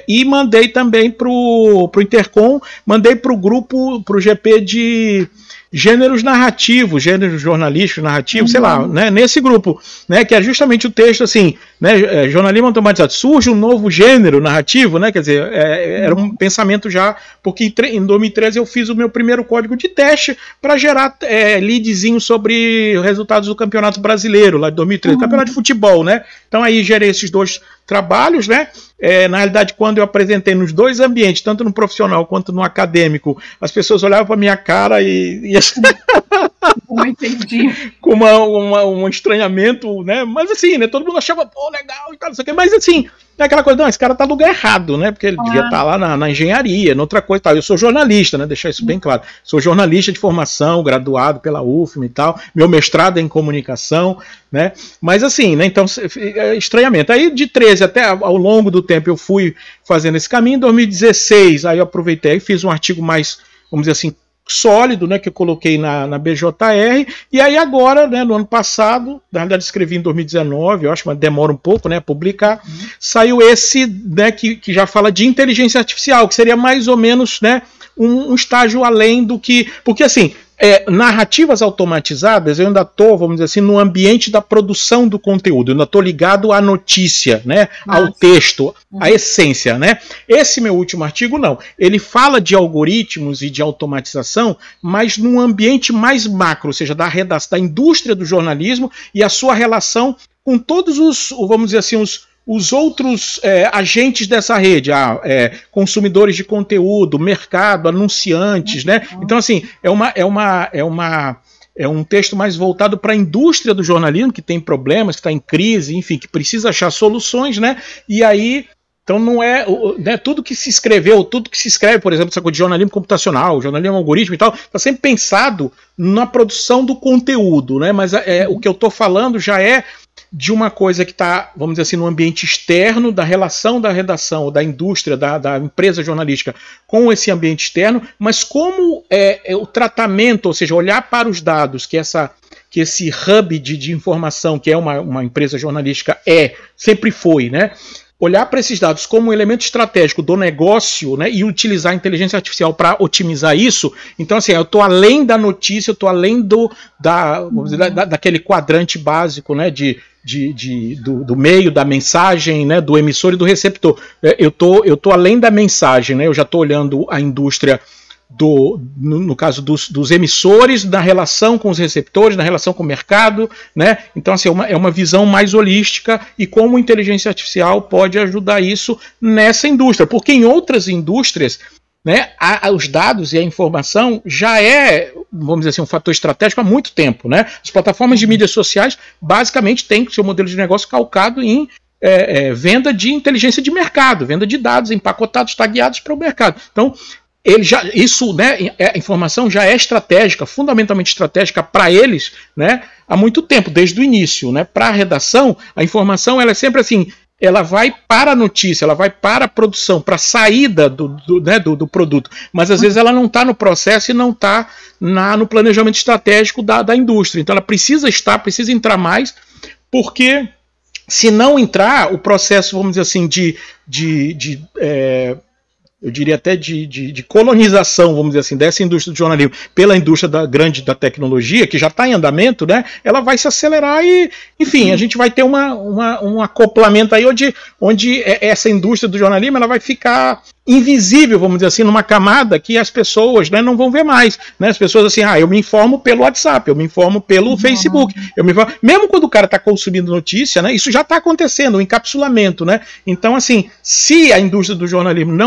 e mandei também para o Intercom, mandei para o grupo, para o GP de gêneros narrativos, gêneros jornalísticos narrativos, sei lá, né, nesse grupo, né, que é justamente o texto assim, né, jornalismo automatizado, surge um novo gênero narrativo, né, quer dizer, era um pensamento já, porque em 2013 eu fiz o meu primeiro código de teste para gerar leadzinho sobre resultados do Campeonato Brasileiro, lá de 2013, Campeonato de Futebol, né, então aí gerei esses 2 trabalhos, né? Na realidade, quando eu apresentei nos 2 ambientes, tanto no profissional quanto no acadêmico, as pessoas olhavam para minha cara e Não entendi. Com um estranhamento, né? Mas assim, né? Todo mundo achava, pô, legal e tal, não sei o que. Mas assim, é aquela coisa, não, esse cara tá no lugar errado, né? Porque ele devia estar lá na engenharia, noutra coisa e tal. Eu sou jornalista, né? Deixar isso bem claro. Sou jornalista de formação, graduado pela UFM e tal. Meu mestrado é em comunicação, né? Mas assim, né? Então, estranhamento. Aí de 13 até ao longo do tempo eu fui fazendo esse caminho. Em 2016, aí eu aproveitei e fiz um artigo mais, vamos dizer assim, sólido, né, que eu coloquei na BJR, e aí agora, né, no ano passado, na verdade escrevi em 2019, eu acho, mas demora um pouco, né, a publicar, saiu esse, né, que já fala de inteligência artificial, que seria mais ou menos, né, um estágio além do que, porque assim, narrativas automatizadas, eu ainda estou, vamos dizer assim, no ambiente da produção do conteúdo, eu ainda estou ligado à notícia, né, ao texto, à essência, né. Esse meu último artigo, não. Ele fala de algoritmos e de automatização, mas num ambiente mais macro, ou seja, da indústria do jornalismo e a sua relação com todos os, vamos dizer assim, os outros agentes dessa rede, consumidores de conteúdo, mercado, anunciantes, né? Então, assim, é um texto mais voltado para a indústria do jornalismo, que tem problemas, que está em crise, enfim, que precisa achar soluções, né? E aí, então não é, né, tudo que se escreveu, tudo que se escreve, por exemplo, essa coisa de jornalismo computacional, jornalismo algoritmo e tal, está sempre pensado na produção do conteúdo, né? Mas o que eu estou falando já é de uma coisa que está, vamos dizer assim, no ambiente externo, da relação da redação, ou da indústria, da empresa jornalística com esse ambiente externo, mas como o tratamento, ou seja, olhar para os dados que esse hub de informação, que é uma empresa jornalística, sempre foi, né? Olhar para esses dados como um elemento estratégico do negócio, né, e utilizar a inteligência artificial para otimizar isso. Então, assim, eu estou além da notícia, eu estou além vamos dizer, daquele quadrante básico, né, do meio, da mensagem, né, do emissor e do receptor. Eu tô além da mensagem, né, eu já estou olhando a indústria no caso dos emissores, na relação com os receptores, na relação com o mercado, né? Então, assim, é uma visão mais holística e como a inteligência artificial pode ajudar isso nessa indústria, porque em outras indústrias, né, os dados e a informação já vamos dizer assim, um fator estratégico há muito tempo, né? As plataformas de mídias sociais basicamente têm seu modelo de negócio calcado em venda de inteligência de mercado, venda de dados empacotados, tagueados para o mercado. Então, a informação já é estratégica, fundamentalmente estratégica para eles, né, há muito tempo, desde o início, né? Para a redação, a informação ela é sempre assim, ela vai para a notícia, ela vai para a produção, para a saída do produto, mas às vezes ela não está no processo e não está no planejamento estratégico da indústria. Então ela precisa entrar mais, porque se não entrar, o processo, vamos dizer assim, eu diria até de colonização, vamos dizer assim, dessa indústria do jornalismo pela indústria grande da tecnologia, que já está em andamento, né, ela vai se acelerar e, enfim, a gente vai ter um acoplamento aí onde essa indústria do jornalismo ela vai ficar invisível, vamos dizer assim, numa camada que as pessoas, né, não vão ver mais, né? As pessoas assim, eu me informo pelo WhatsApp, eu me informo pelo Facebook, mesmo quando o cara está consumindo notícia, né, isso já está acontecendo, o encapsulamento, né? Então, assim, se a indústria do jornalismo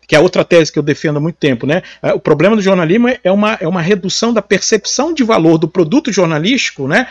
que é outra tese que eu defendo há muito tempo, né? O problema do jornalismo é uma redução da percepção de valor do produto jornalístico, né?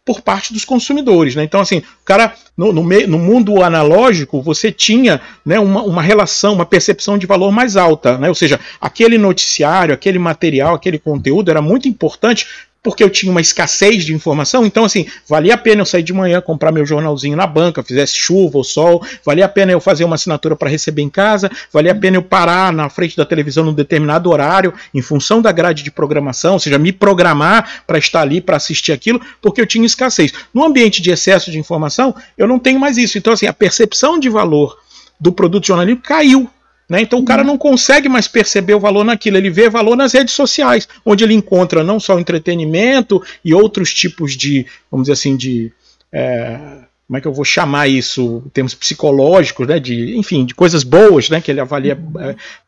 por parte dos consumidores, né? Então, assim, o cara, no mundo analógico, você tinha, né, uma relação, uma percepção de valor mais alta, né? Ou seja, aquele noticiário, aquele material, aquele conteúdo era muito importante porque eu tinha uma escassez de informação. Então, assim, valia a pena eu sair de manhã, comprar meu jornalzinho na banca, fizesse chuva ou sol, valia a pena eu fazer uma assinatura para receber em casa, valia a pena eu parar na frente da televisão num determinado horário, em função da grade de programação, ou seja, me programar para estar ali, para assistir aquilo, porque eu tinha escassez. No ambiente de excesso de informação, eu não tenho mais isso. Então, assim, a percepção de valor do produto jornalístico caiu. Né? Então o cara não consegue mais perceber o valor naquilo, ele vê valor nas redes sociais, onde ele encontra não só entretenimento e outros tipos de, vamos dizer assim, de como é que eu vou chamar isso, em termos psicológicos, né? Enfim, de coisas boas, né? Que ele avalia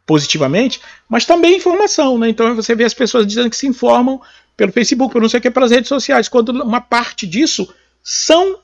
positivamente, mas também informação, né? Então você vê as pessoas dizendo que se informam pelo Facebook, por não sei o que, pelas redes sociais, quando uma parte disso são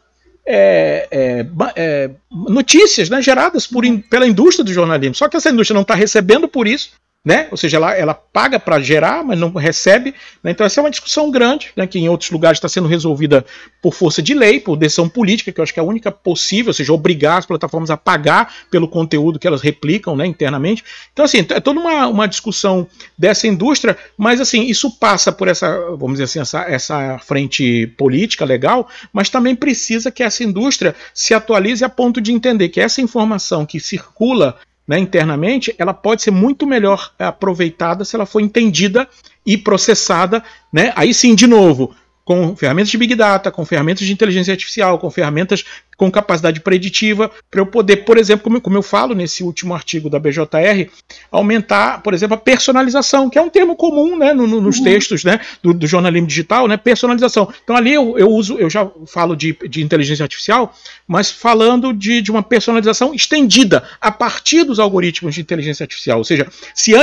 notícias, né, geradas pela indústria do jornalismo. Só que essa indústria não está recebendo por isso, né? Ou seja, ela paga para gerar, mas não recebe, né? Então essa é uma discussão grande, né, que em outros lugares está sendo resolvida por força de lei, por decisão política, que eu acho que é a única possível, ou seja, obrigar as plataformas a pagar pelo conteúdo que elas replicam, né, internamente. Então, assim, é toda uma discussão dessa indústria, mas assim, isso passa por essa, vamos dizer assim, essa frente política legal, mas também precisa que essa indústria se atualize a ponto de entender que essa informação que circula, né, internamente, ela pode ser muito melhor aproveitada se ela for entendida e processada, né, aí sim, de novo, com ferramentas de Big Data, com ferramentas de inteligência artificial, com ferramentas com capacidade preditiva, para eu poder, por exemplo, como eu falo nesse último artigo da BJR, aumentar, por exemplo, a personalização, que é um termo comum, né, nos textos, né, do jornalismo digital, né, personalização. Então ali eu já falo de inteligência artificial, mas falando de uma personalização estendida a partir dos algoritmos de inteligência artificial. Ou seja, se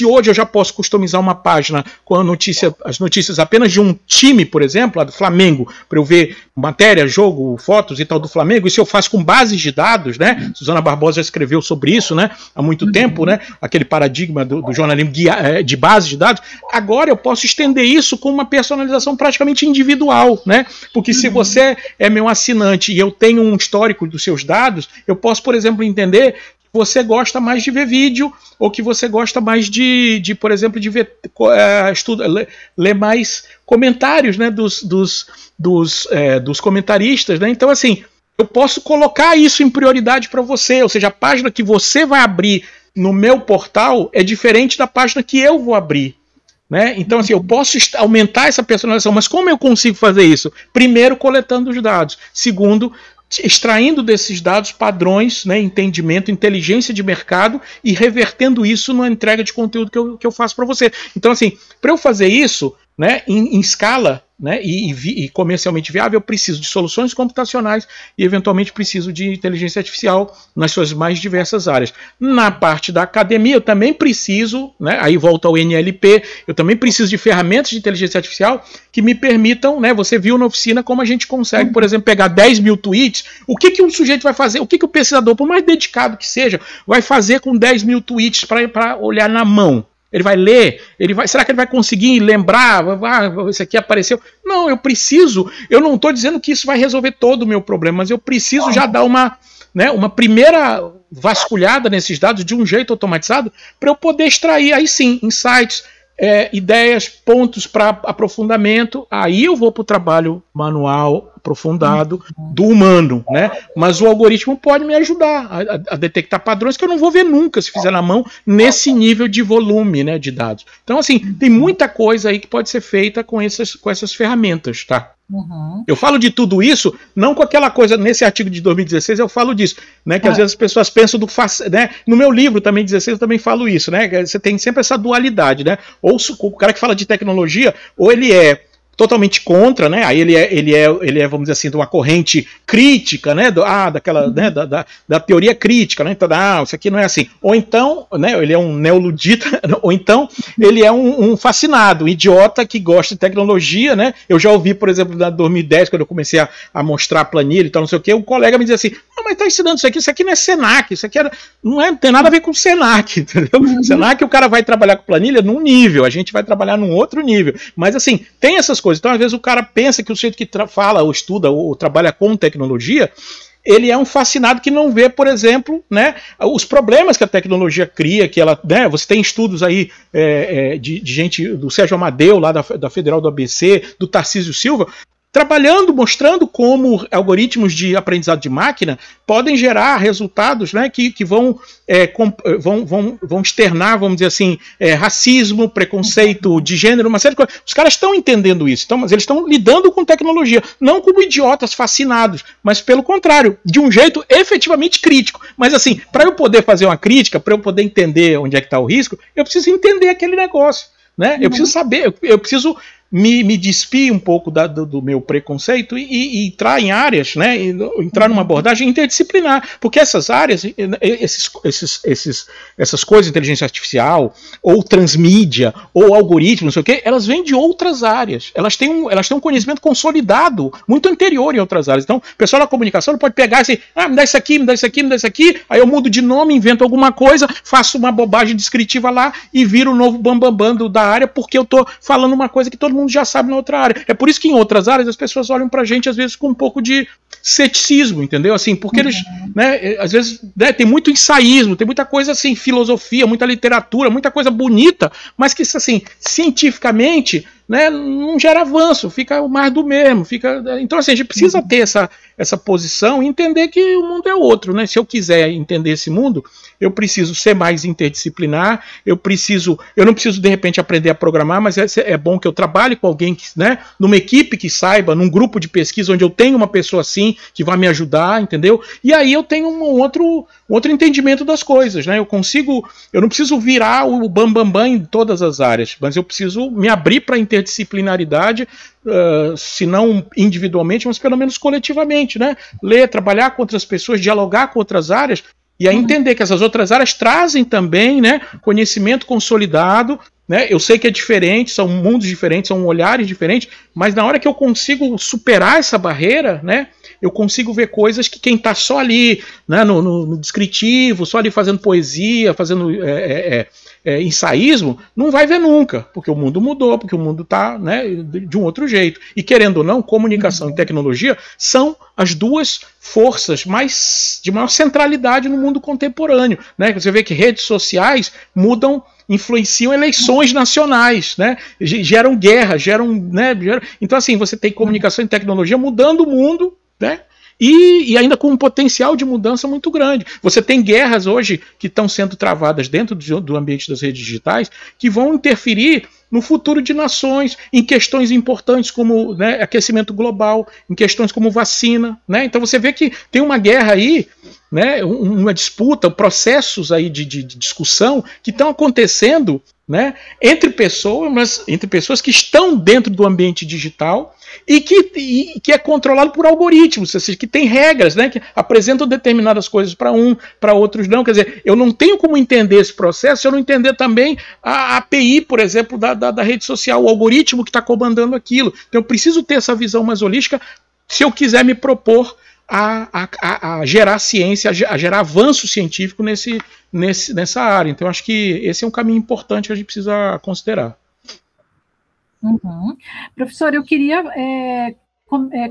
hoje eu já posso customizar uma página com as notícias apenas de um time, por exemplo, a do Flamengo, para eu ver matéria, jogo, fotos e tal do Flamengo, isso eu faço com bases de dados, né? Suzana Barbosa já escreveu sobre isso, né? Há muito tempo, né? Aquele paradigma do jornalismo de base de dados. Agora eu posso estender isso com uma personalização praticamente individual, né? Porque se você é meu assinante e eu tenho um histórico dos seus dados, eu posso, por exemplo, entender que você gosta mais de ver vídeo, ou que você gosta mais por exemplo, de ver ler mais comentários, né, dos comentaristas, né? Então, assim, eu posso colocar isso em prioridade para você, ou seja, a página que você vai abrir no meu portal é diferente da página que eu vou abrir, né? Então, assim, eu posso aumentar essa personalização, mas como eu consigo fazer isso? Primeiro, coletando os dados. Segundo, extraindo desses dados padrões, né, entendimento, inteligência de mercado e revertendo isso na entrega de conteúdo que eu faço para você. Então, assim, para eu fazer isso, né, em escala, né, e comercialmente viável, eu preciso de soluções computacionais e eventualmente preciso de inteligência artificial nas suas mais diversas áreas. Na parte da academia eu também preciso, né, aí volta ao NLP, eu também preciso de ferramentas de inteligência artificial que me permitam, né, você viu na oficina como a gente consegue, por exemplo, pegar 10 mil tweets, o que um sujeito vai fazer, o que o pesquisador, por mais dedicado que seja, vai fazer com 10 mil tweets para olhar na mão? Ele vai ler, será que ele vai conseguir lembrar? Isso aqui apareceu. Não, eu não estou dizendo que isso vai resolver todo o meu problema, mas eu preciso já dar uma primeira vasculhada nesses dados de um jeito automatizado para eu poder extrair, aí sim, insights, ideias, pontos para aprofundamento. Aí eu vou para o trabalho manual aprofundado do humano, né? Mas o algoritmo pode me ajudar a detectar padrões que eu não vou ver nunca se fizer na mão nesse nível de volume, né, de dados. Então, assim, tem muita coisa aí que pode ser feita com essas ferramentas, tá? Uhum. Eu falo de tudo isso, não com aquela coisa, nesse artigo de 2016 eu falo disso, né, que às vezes as pessoas pensam né, no meu livro também, 16, eu também falo isso, né, você tem sempre essa dualidade, né, ou o cara que fala de tecnologia, ou ele é totalmente contra, né? Aí ele é, vamos dizer assim, de uma corrente crítica, né? Daquela, né? Da teoria crítica, né? Então, isso aqui não é assim. Ou então, né? Ele é um neoludita, ou então ele é um fascinado, um idiota que gosta de tecnologia, né? Eu já ouvi, por exemplo, em 2010, quando eu comecei a mostrar a planilha e tal, não sei o quê, um colega me dizia assim: não, mas tá ensinando isso aqui não é Senac, isso aqui não tem nada a ver com Senac, entendeu? Senac o cara vai trabalhar com planilha num nível, a gente vai trabalhar num outro nível. Mas assim, tem essas coisas. Então, às vezes, o cara pensa que o sujeito que fala, ou estuda, ou trabalha com tecnologia, ele é um fascinado que não vê, por exemplo, né, os problemas que a tecnologia cria, que ela, né, você tem estudos aí de gente, do Sérgio Amadeu, lá da Federal do ABC, do Tarcísio Silva, trabalhando, mostrando como algoritmos de aprendizado de máquina podem gerar resultados, né, que vão externar, vamos dizer assim, racismo, preconceito de gênero, uma série de coisas. Os caras estão entendendo isso, mas eles estão lidando com tecnologia, não como idiotas fascinados, mas pelo contrário, de um jeito efetivamente crítico. Mas assim, para eu poder fazer uma crítica, para eu poder entender onde é que está o risco, eu preciso entender aquele negócio, né? Eu preciso saber, eu preciso me despir um pouco do meu preconceito e entrar em áreas, né, entrar numa abordagem interdisciplinar, porque essas áreas, essas coisas, inteligência artificial, ou transmídia, ou algoritmo, não sei o quê, elas vêm de outras áreas, elas têm um conhecimento consolidado, muito anterior em outras áreas. Então, o pessoal da comunicação pode pegar assim, me dá isso aqui, me dá isso aqui, me dá isso aqui, aí eu mudo de nome, invento alguma coisa, faço uma bobagem descritiva lá e viro o novo bambambam da área, porque eu estou falando uma coisa que todo mundo já sabe na outra área. É por isso que em outras áreas as pessoas olham pra gente às vezes com um pouco de ceticismo, entendeu? Assim, porque eles, né, às vezes, né, tem muito ensaísmo, tem muita coisa assim, filosofia, muita literatura, muita coisa bonita, mas que assim, cientificamente, né, não gera avanço, fica mais do mesmo, então assim, a gente precisa ter essa posição e entender que o mundo é outro, né? Se eu quiser entender esse mundo, eu preciso ser mais interdisciplinar, eu não preciso de repente aprender a programar, mas é bom que eu trabalhe com alguém que, né, numa equipe que saiba, num grupo de pesquisa onde eu tenho uma pessoa assim que vai me ajudar, entendeu? E aí eu tenho um outro entendimento das coisas, né? Eu não preciso virar o bambambam em todas as áreas, mas eu preciso me abrir para interdisciplinaridade, se não individualmente, mas pelo menos coletivamente, né? Ler, trabalhar com outras pessoas, dialogar com outras áreas, e aí entender que essas outras áreas trazem também, né, conhecimento consolidado, né? Eu sei que é diferente, são mundos diferentes, são olhares diferentes, mas na hora que eu consigo superar essa barreira, né, eu consigo ver coisas que quem está só ali, né, no descritivo, só ali fazendo poesia, fazendo ensaísmo, não vai ver nunca, porque o mundo mudou, porque o mundo está, né, de um outro jeito. E querendo ou não, comunicação e tecnologia são as duas forças de maior centralidade no mundo contemporâneo, né? Você vê que redes sociais influenciam eleições nacionais, né? Geram guerra, então assim, você tem comunicação e tecnologia mudando o mundo, né? E ainda com um potencial de mudança muito grande. Você tem guerras hoje que estão sendo travadas dentro do ambiente das redes digitais que vão interferir no futuro de nações, em questões importantes como, né, aquecimento global, em questões como vacina, né? Então você vê que tem uma guerra aí, né, uma disputa, processos aí de discussão que estão acontecendo, né, entre pessoas que estão dentro do ambiente digital e que é controlado por algoritmos, ou seja, que tem regras, né, que apresentam determinadas coisas para para outros não. Quer dizer, eu não tenho como entender esse processo se eu não entender também a API, por exemplo, da rede social, o algoritmo que está comandando aquilo. Então eu preciso ter essa visão mais holística se eu quiser me propor a gerar ciência, a gerar avanço científico nessa área. Então, acho que esse é um caminho importante que a gente precisa considerar. Professor, eu queria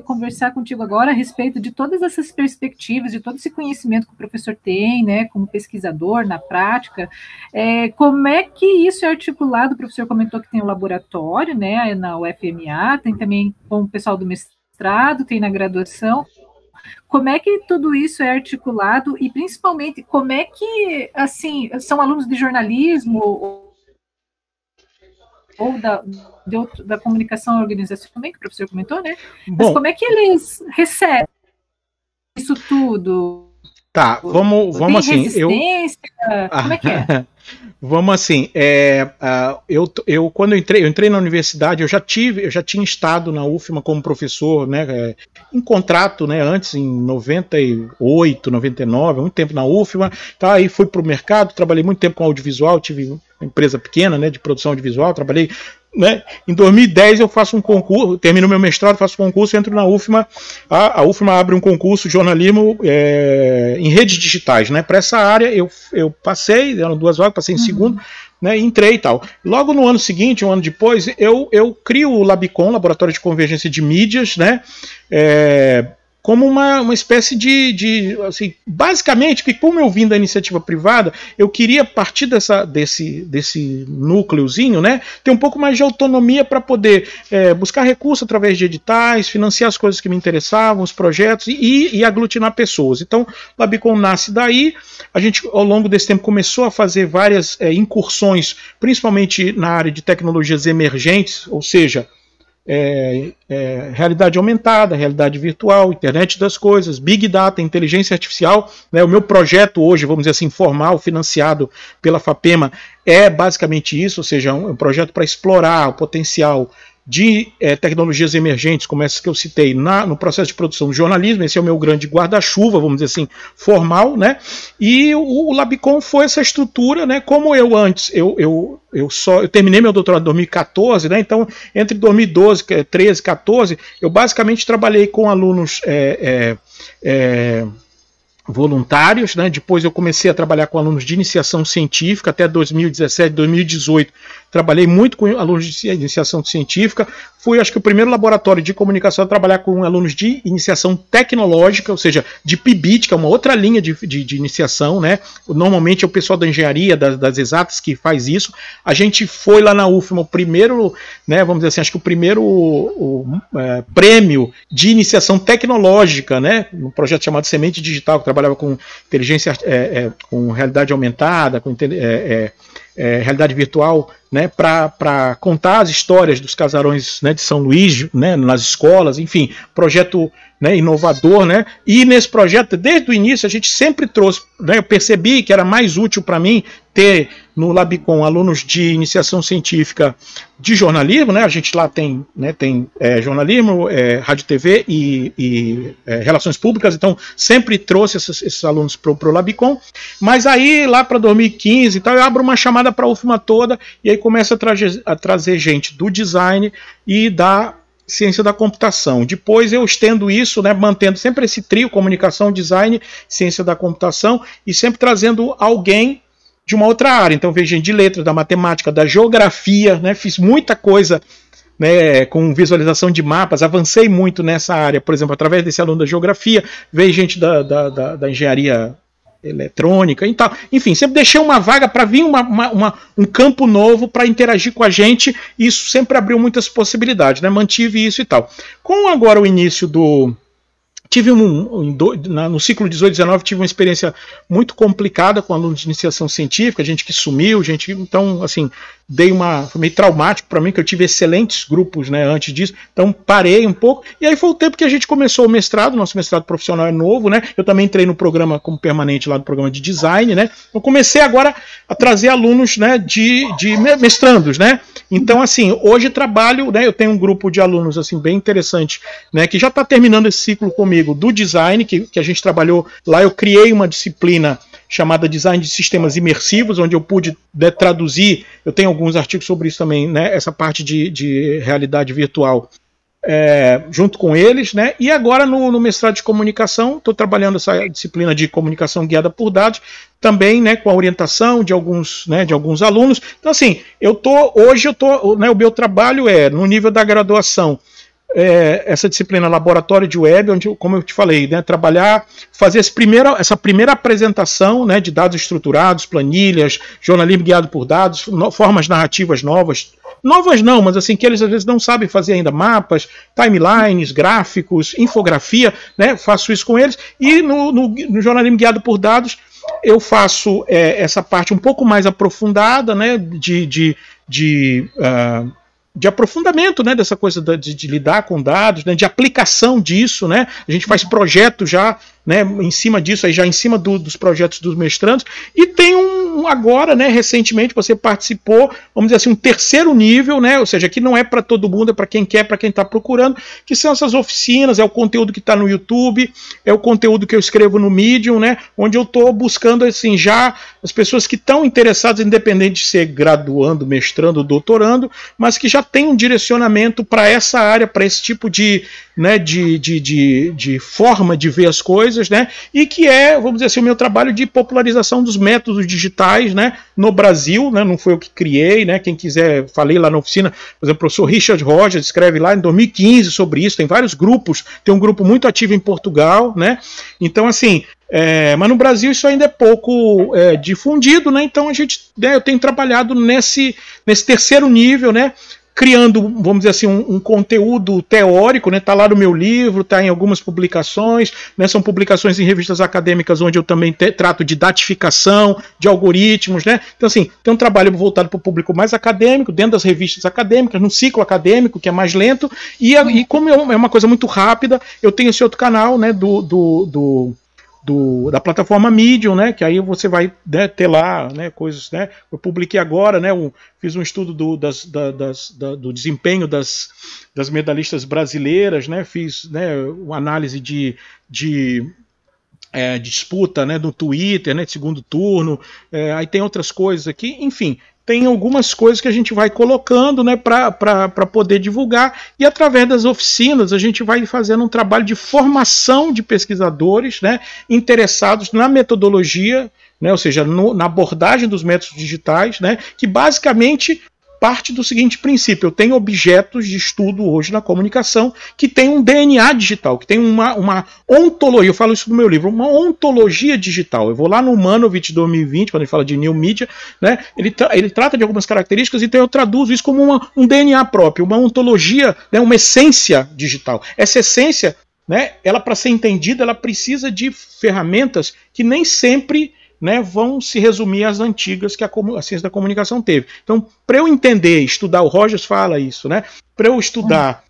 conversar contigo agora a respeito de todas essas perspectivas, de todo esse conhecimento que o professor tem, né, como pesquisador, na prática. Como é que isso é articulado? O professor comentou que tem um laboratório, né, na UFMA, tem também com o pessoal do mestrado, tem na graduação. Como é que tudo isso é articulado e, principalmente, como é que, assim, são alunos de jornalismo ou da comunicação organizacional, que o professor comentou, né? Mas como é que eles recebem isso tudo? Tá, vamos assim. Como é que é? Vamos assim, quando eu entrei na universidade, eu já tinha estado na UFMA como professor, né, em contrato, né, antes, em 98, 99, muito tempo na UFMA, tá, aí fui para o mercado, trabalhei muito tempo com audiovisual, tive uma empresa pequena, né, de produção audiovisual, trabalhei, né, em 2010 eu faço um concurso, termino meu mestrado, faço concurso, entro na UFMA, a UFMA abre um concurso de jornalismo em redes digitais, né, para essa área eu passei, eram 2 vagas, passei em segundo, né, entrei e tal. Logo no ano seguinte, um ano depois, eu crio o Labicom, Laboratório de Convergência de Mídias, né, como uma espécie assim, basicamente, que como eu vim da iniciativa privada, eu queria partir desse núcleozinho, né, ter um pouco mais de autonomia para poder buscar recursos através de editais, financiar as coisas que me interessavam, os projetos e aglutinar pessoas. Então, o Labicom nasce daí. A gente, ao longo desse tempo, começou a fazer várias incursões, principalmente na área de tecnologias emergentes, ou seja, realidade aumentada, realidade virtual, internet das coisas, Big Data, inteligência artificial, né? O meu projeto hoje, vamos dizer assim, formal, financiado pela FAPEMA, é basicamente isso, ou seja, um projeto para explorar o potencial de tecnologias emergentes, como essas que eu citei, no processo de produção do jornalismo. Esse é o meu grande guarda-chuva, vamos dizer assim, formal, né? E o Labicom foi essa estrutura, né? Como eu antes, eu terminei meu doutorado em 2014, né? Então, entre 2012, 13, 14, eu basicamente trabalhei com alunos voluntários, né? Depois eu comecei a trabalhar com alunos de iniciação científica até 2017, 2018. Trabalhei muito com alunos de iniciação científica. Fui, acho que, o primeiro laboratório de comunicação a trabalhar com alunos de iniciação tecnológica, ou seja, de PIBIT, que é uma outra linha de iniciação, né? Normalmente é o pessoal da engenharia, das exatas, que faz isso. A gente foi lá na UFMA, o primeiro, né, vamos dizer assim, acho que o primeiro prêmio de iniciação tecnológica, né? Um projeto chamado Semente Digital, que trabalhava com inteligência, com realidade aumentada, com realidade virtual, né, para contar as histórias dos casarões, né, de São Luís, né, nas escolas, enfim, projeto, né, inovador, né, e nesse projeto, desde o início, a gente sempre trouxe, né, eu percebi que era mais útil para mim ter no Labicom alunos de iniciação científica de jornalismo, né, a gente lá tem, né, jornalismo, rádio, TV e relações públicas, então sempre trouxe esses alunos para o Labicom, mas aí lá para 2015 e tal, eu abro uma chamada para a UFMA toda e aí começa a trazer gente do design e da ciência da computação. Depois eu estendo isso, né, mantendo sempre esse trio, comunicação, design, ciência da computação, e sempre trazendo alguém de uma outra área. Então vejo gente de letras, da matemática, da geografia, né, fiz muita coisa, né, com visualização de mapas, avancei muito nessa área, por exemplo, através desse aluno da geografia, veio gente da engenharia eletrônica e tal. Enfim, sempre deixei uma vaga para vir um campo novo para interagir com a gente, e isso sempre abriu muitas possibilidades, né? Mantive isso e tal. Com agora o início do... Tive no ciclo 18-19 tive uma experiência muito complicada com alunos de iniciação científica, gente que sumiu, então, assim, foi meio traumático para mim, que eu tive excelentes grupos, né, antes disso, então parei um pouco, e aí foi o tempo que a gente começou o mestrado. Nosso mestrado profissional é novo, né, eu também entrei no programa como permanente lá no programa de design, né, eu comecei agora a trazer alunos, né, de mestrandos, né, então, assim, hoje trabalho, né, eu tenho um grupo de alunos, assim, bem interessante, né, que já está terminando esse ciclo comigo, do design, que a gente trabalhou lá. Eu criei uma disciplina chamada Design de Sistemas Imersivos, onde eu pude, né, traduzir, eu tenho alguns artigos sobre isso também, né, essa parte de realidade virtual, junto com eles, né, e agora no mestrado de comunicação, estou trabalhando essa disciplina de comunicação guiada por dados, também, né, com a orientação de alguns alunos. Então, assim, hoje né, o meu trabalho no nível da graduação, essa disciplina laboratório de web, onde, como eu te falei, né, fazer essa primeira apresentação, né, de dados estruturados, planilhas, jornalismo guiado por dados, formas narrativas novas não, mas assim, que eles às vezes não sabem fazer ainda, mapas, timelines, gráficos, infografia, né, faço isso com eles, e no jornalismo guiado por dados eu faço essa parte um pouco mais aprofundada, né, de aprofundamento, né, dessa coisa de lidar com dados, né, de aplicação disso, né, a gente faz projetos já, né, em cima disso, aí já em cima dos projetos dos mestrandos, e tem agora, né, recentemente você participou, vamos dizer assim, um terceiro nível, né, ou seja, que não é para todo mundo, é para quem quer, para quem está procurando, que são essas oficinas, é o conteúdo que está no YouTube, é o conteúdo que eu escrevo no Medium, né, onde eu estou buscando, assim, já as pessoas que estão interessadas, independente de ser graduando, mestrando, doutorando, mas que já tem um direcionamento para essa área, para esse tipo de né, de forma de ver as coisas, né, e que é, vamos dizer assim, o meu trabalho de popularização dos métodos digitais, né, no Brasil, né, não foi eu que criei, né, quem quiser, falei lá na oficina, por exemplo, o professor Richard Rogers escreve lá em 2015 sobre isso, tem vários grupos, tem um grupo muito ativo em Portugal, né, então assim, mas no Brasil isso ainda é pouco difundido, né, então eu tenho trabalhado nesse terceiro nível, né, criando, vamos dizer assim, um conteúdo teórico, né? Tá lá no meu livro, tá em algumas publicações, né? São publicações em revistas acadêmicas onde eu também trato de datificação, de algoritmos, né? Então, assim, tem um trabalho voltado para o público mais acadêmico, dentro das revistas acadêmicas, no ciclo acadêmico, que é mais lento, e como é uma coisa muito rápida, eu tenho esse outro canal, né, da plataforma Medium, né, que aí você vai, né, ter lá, né, coisas, né, eu publiquei agora, né, fiz um estudo do desempenho das medalhistas brasileiras, né, fiz, né, uma análise de disputa, né, no Twitter, né, de segundo turno, aí tem outras coisas aqui, enfim, tem algumas coisas que a gente vai colocando, né, para poder divulgar, e através das oficinas a gente vai fazendo um trabalho de formação de pesquisadores, né, interessados na metodologia, né, ou seja, na abordagem dos métodos digitais, né, que basicamente parte do seguinte princípio: eu tenho objetos de estudo hoje na comunicação que tem um DNA digital, que tem uma ontologia, eu falo isso no meu livro, uma ontologia digital. Eu vou lá no Manovich 2020, quando ele fala de New Media, né, ele trata de algumas características, então eu traduzo isso como um DNA próprio, uma ontologia, né, uma essência digital. Essa essência, né, ela, para ser entendida, ela precisa de ferramentas que nem sempre, né, vão se resumir às antigas que a ciência da comunicação teve. Então, para eu entender, estudar, o Rogers fala isso, né, para eu estudar,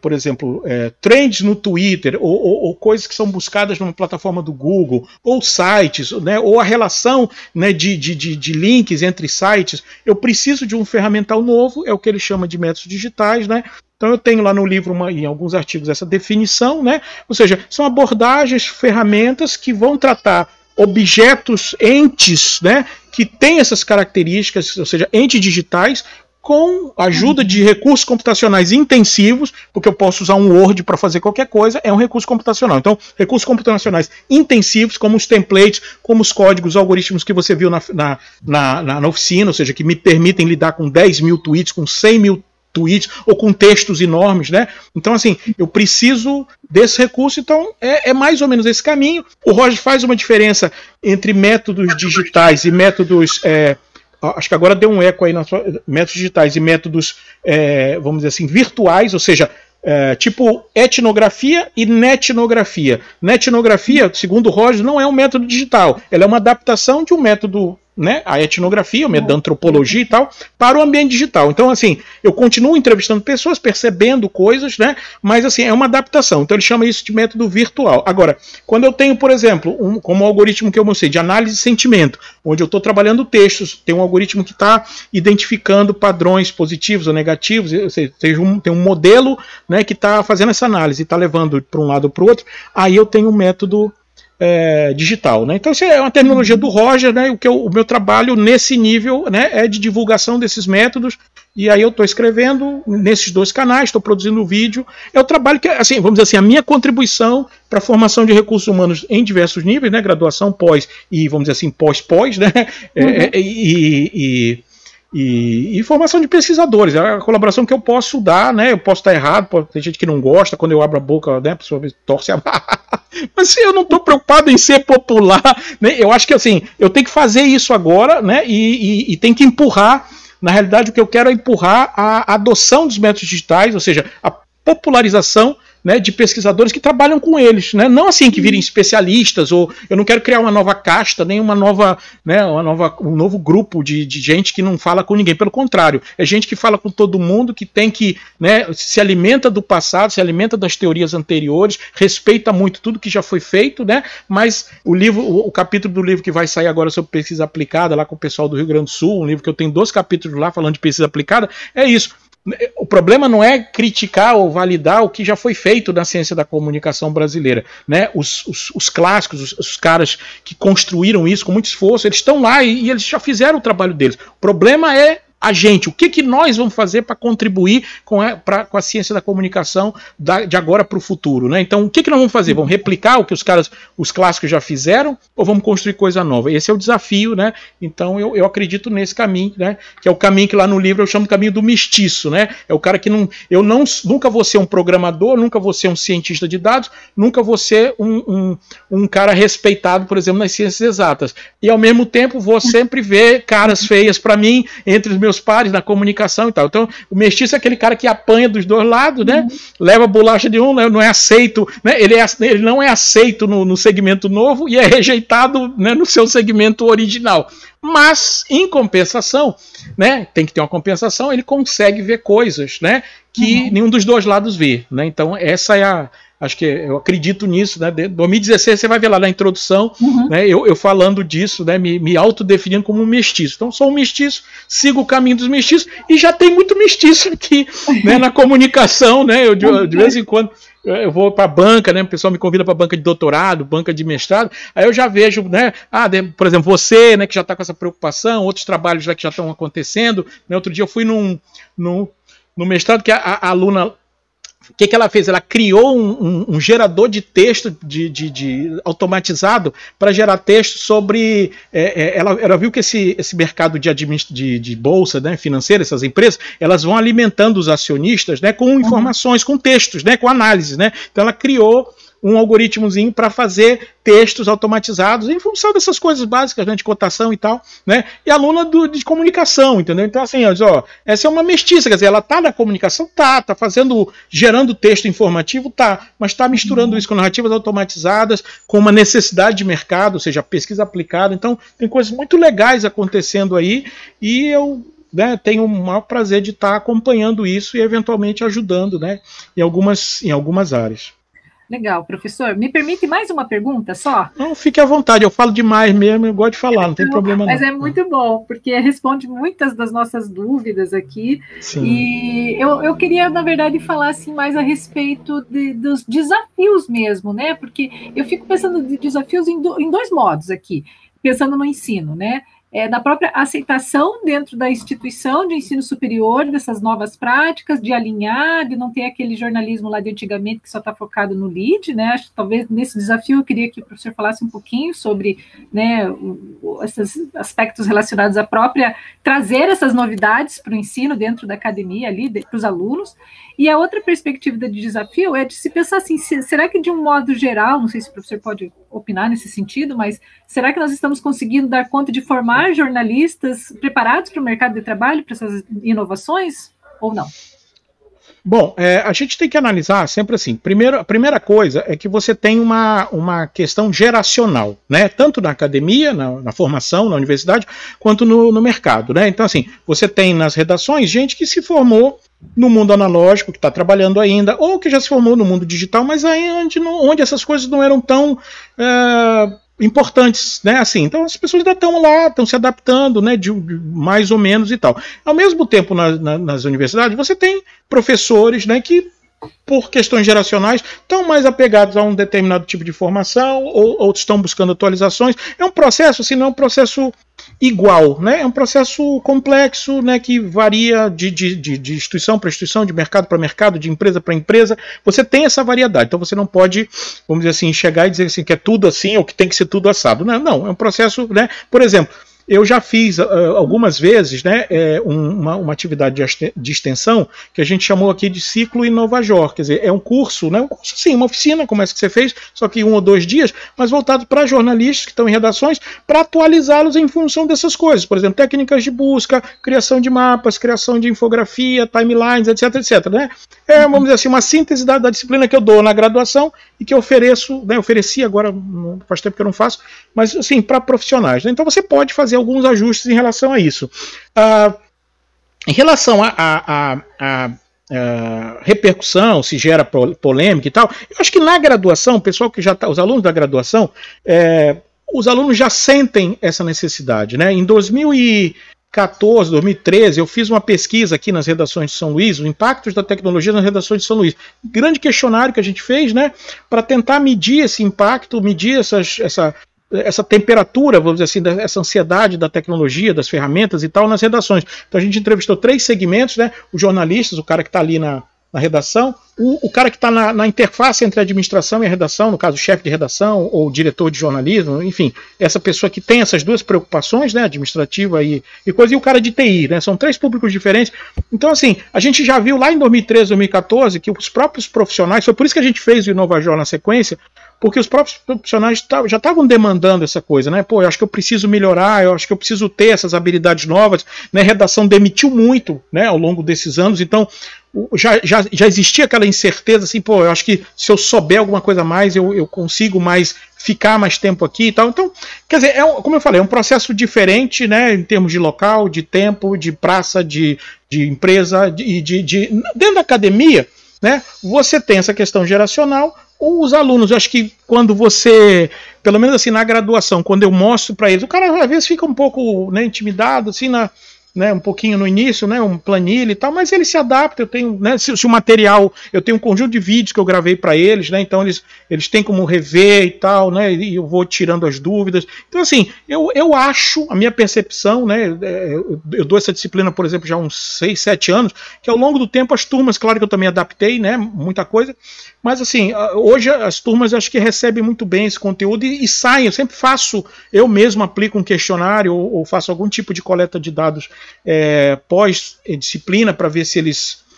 por exemplo, trends no Twitter, ou coisas que são buscadas numa plataforma do Google, ou sites, né, ou a relação, né, de links entre sites, eu preciso de um ferramental novo, é o que ele chama de métodos digitais, né. Então eu tenho lá no livro, em alguns artigos, essa definição, né, ou seja, são abordagens, ferramentas que vão tratar objetos, entes, né, que têm essas características, ou seja, entes digitais, com a ajuda de recursos computacionais intensivos, porque eu posso usar um Word para fazer qualquer coisa, é um recurso computacional. Então, recursos computacionais intensivos, como os templates, como os códigos, os algoritmos que você viu na oficina, ou seja, que me permitem lidar com 10 mil tweets, com 100 mil tweets, ou com textos enormes, né? Então, assim, eu preciso desse recurso, então é mais ou menos esse caminho. O Roger faz uma diferença entre métodos digitais e métodos... acho que agora deu um eco aí métodos digitais e métodos, vamos dizer assim, virtuais, ou seja, tipo etnografia e netnografia. Netnografia, segundo o Roger, não é um método digital, ela é uma adaptação de um método, né, a etnografia, o método da antropologia e tal, para o ambiente digital. Então, assim, eu continuo entrevistando pessoas, percebendo coisas, né, mas, assim, é uma adaptação. Então, ele chama isso de método virtual. Agora, quando eu tenho, por exemplo, como o algoritmo que eu mostrei, de análise de sentimento, onde eu estou trabalhando textos, tem um algoritmo que está identificando padrões positivos ou negativos, ou seja, tem um modelo, né, que está fazendo essa análise e está levando para um lado ou para o outro, aí eu tenho um método digital, né? Então, isso é uma terminologia do Roger, né? O meu trabalho nesse nível, né, é de divulgação desses métodos, e aí eu estou escrevendo nesses dois canais, estou produzindo vídeo. É o trabalho que, assim, vamos dizer assim, a minha contribuição para a formação de recursos humanos em diversos níveis, né? Graduação, pós e, vamos dizer assim, pós, né? E formação de pesquisadores, é a colaboração que eu posso dar, né? Eu posso estar errado, tem gente que não gosta, quando eu abro a boca, né, a pessoa torce a barra. Mas eu não estou preocupado em ser popular, né? Eu acho que, assim, eu tenho que fazer isso agora, né? E tem que empurrar. Na realidade, o que eu quero é empurrar a adoção dos métodos digitais, ou seja, a popularização, né, de pesquisadores que trabalham com eles, né? Não assim que virem especialistas, ou eu não quero criar uma nova casta, nem um novo grupo de gente que não fala com ninguém. Pelo contrário, é gente que fala com todo mundo, que tem que, né, se alimenta do passado, se alimenta das teorias anteriores, respeita muito tudo que já foi feito, né? Mas o capítulo do livro que vai sair agora sobre pesquisa aplicada, lá com o pessoal do Rio Grande do Sul, um livro que eu tenho 2 capítulos lá falando de pesquisa aplicada, é isso. O problema não é criticar ou validar o que já foi feito na ciência da comunicação brasileira, né? Os clássicos, os caras que construíram isso com muito esforço, eles estão lá e eles já fizeram o trabalho deles. O problema é a gente, o que nós vamos fazer para contribuir com a ciência da comunicação de agora para o futuro, né? Então, o que nós vamos fazer? Vamos replicar o que os clássicos já fizeram, ou vamos construir coisa nova? Esse é o desafio, né? Então, eu acredito nesse caminho, né? Que é o caminho que lá no livro eu chamo de caminho do mestiço, né? É o cara que nunca vou ser um programador, nunca vou ser um cientista de dados, nunca vou ser um cara respeitado, por exemplo, nas ciências exatas. E, ao mesmo tempo, vou sempre ver caras feias para mim, entre os meus pares na comunicação e tal. Então, o mestiço é aquele cara que apanha dos dois lados, né? Leva a bolacha de um, não é aceito, né? Ele não é aceito no segmento novo e é rejeitado, né, no seu segmento original. Mas, em compensação, né, tem que ter uma compensação, ele consegue ver coisas, né, que nenhum dos dois lados vê, né? Então, essa é acho que eu acredito nisso, né? 2016 você vai ver lá na introdução, né? Eu falando disso, né? Me autodefinindo como um mestiço. Então, sou um mestiço, sigo o caminho dos mestiços e já tem muito mestiço aqui, né? Na comunicação, né? Eu de vez em quando eu vou para a banca, né? O pessoal me convida para banca de doutorado, banca de mestrado, aí eu já vejo, né? Por exemplo, você, né? Que já está com essa preocupação, outros trabalhos já que já estão acontecendo, né? Outro dia eu fui no mestrado que a aluna. O que ela fez? Ela criou um gerador de texto automatizado para gerar texto sobre... Ela viu que esse mercado de bolsa, né, financeira, essas empresas, elas vão alimentando os acionistas, né, com informações, com textos, né, com análises. Né? Então ela criou um algoritmozinho para fazer textos automatizados em função dessas coisas básicas, né, de cotação e tal, né? E aluna de comunicação, entendeu? Então, assim, ó, essa é uma mestiça, quer dizer, ela tá na comunicação, tá gerando texto informativo, mas tá misturando isso com narrativas automatizadas, com uma necessidade de mercado, ou seja, pesquisa aplicada. Então, tem coisas muito legais acontecendo aí, e eu, né, tenho o maior prazer de estar acompanhando isso e eventualmente ajudando, né, em algumas áreas. Legal, professor. Me permite mais uma pergunta só? Não, fique à vontade, eu falo demais mesmo, eu gosto de falar, não tem problema não. Mas é muito bom, porque responde muitas das nossas dúvidas aqui. Sim. E eu queria, na verdade, falar assim, mais a respeito dos desafios mesmo, né? Porque eu fico pensando de desafios em dois modos aqui, pensando no ensino, né? Da própria aceitação dentro da instituição de ensino superior dessas novas práticas, de alinhar, de não ter aquele jornalismo lá de antigamente que só está focado no lead, né? Acho que talvez nesse desafio eu queria que o professor falasse um pouquinho sobre, né, esses aspectos relacionados à própria trazer essas novidades para o ensino dentro da academia ali, para os alunos. E a outra perspectiva de desafio é de se pensar assim, será que de um modo geral, não sei se o professor pode opinar nesse sentido, mas será que nós estamos conseguindo dar conta de formar jornalistas preparados para o mercado de trabalho, para essas inovações, ou não? Bom, a gente tem que analisar sempre assim. A primeira coisa é que você tem uma questão geracional, né? Tanto na academia, na formação, na universidade, quanto no mercado, né? Então, assim, você tem nas redações gente que se formou no mundo analógico, que está trabalhando ainda, ou que já se formou no mundo digital, mas aí onde essas coisas não eram tão importantes, né? Assim, então as pessoas ainda estão lá, estão se adaptando, né? De mais ou menos e tal. Ao mesmo tempo, nas universidades, você tem professores, né? Que por questões geracionais estão mais apegados a um determinado tipo de formação, ou estão buscando atualizações. É um processo, assim, não é um processo igual, né? É um processo complexo, né? Que varia de instituição para instituição, de mercado para mercado, de empresa para empresa. Você tem essa variedade, então você não pode, vamos dizer assim, chegar e dizer assim, que é tudo assim ou que tem que ser tudo assado. Não, é um processo, né? Por exemplo, eu já fiz algumas vezes, né, uma atividade de extensão que a gente chamou aqui de Ciclo Inovajor. Quer dizer, é um curso, né, sim, uma oficina, como essa que você fez, só que 1 ou 2 dias, mas voltado para jornalistas que estão em redações, para atualizá-los em função dessas coisas. Por exemplo, técnicas de busca, criação de mapas, criação de infografia, timelines, etc, etc. Né? Vamos dizer assim, uma síntese da disciplina que eu dou na graduação e que eu ofereço, né, ofereci agora, faz tempo que eu não faço, mas assim, para profissionais. Né? Então você pode fazer alguns ajustes em relação a isso. Em relação a repercussão, se gera polêmica e tal, eu acho que na graduação, o pessoal que já está, os alunos da graduação, os alunos já sentem essa necessidade. Né? Em 2014, 2013, eu fiz uma pesquisa aqui nas redações de São Luís, o impacto da tecnologia nas redações de São Luís. Grande questionário que a gente fez, né, para tentar medir esse impacto, medir essa temperatura, vamos dizer assim, essa ansiedade da tecnologia, das ferramentas e tal nas redações. Então a gente entrevistou 3 segmentos, né? Os jornalistas, o cara que está ali na redação, o cara que está na interface entre a administração e a redação, no caso o chefe de redação ou o diretor de jornalismo, enfim, essa pessoa que tem essas 2 preocupações, né, administrativa e coisa, e o cara de TI, né, são 3 públicos diferentes. Então assim, a gente já viu lá em 2013, 2014 que os próprios profissionais, foi por isso que a gente fez o InovaJor na sequência, porque os próprios profissionais já estavam demandando essa coisa, né? Pô, eu acho que eu preciso melhorar, eu acho que eu preciso ter essas habilidades novas, né? A redação demitiu muito, né, ao longo desses anos, então já existia aquela incerteza, assim, pô, eu acho que se eu souber alguma coisa a mais, eu consigo mais ficar mais tempo aqui e tal. Então, quer dizer, como eu falei, é um processo diferente, né, em termos de local, de tempo, de praça, de empresa, dentro da academia, né, você tem essa questão geracional. Os alunos, eu acho que quando você, pelo menos assim na graduação, quando eu mostro para eles, o cara às vezes fica um pouco, né, intimidado, assim, né, um pouquinho no início, né, um planilha e tal, mas ele se adapta. Eu tenho, né, se o material, eu tenho um conjunto de vídeos que eu gravei para eles, né, então eles têm como rever e tal, né, e eu vou tirando as dúvidas. Então assim, eu acho, a minha percepção, né, eu dou essa disciplina, por exemplo, já há uns 6, 7 anos, que ao longo do tempo as turmas, claro que eu também adaptei, né, muita coisa, mas assim, hoje as turmas acho que recebem muito bem esse conteúdo e saem. Eu sempre faço, eu mesmo aplico um questionário ou faço algum tipo de coleta de dados pós-disciplina para ver se eles...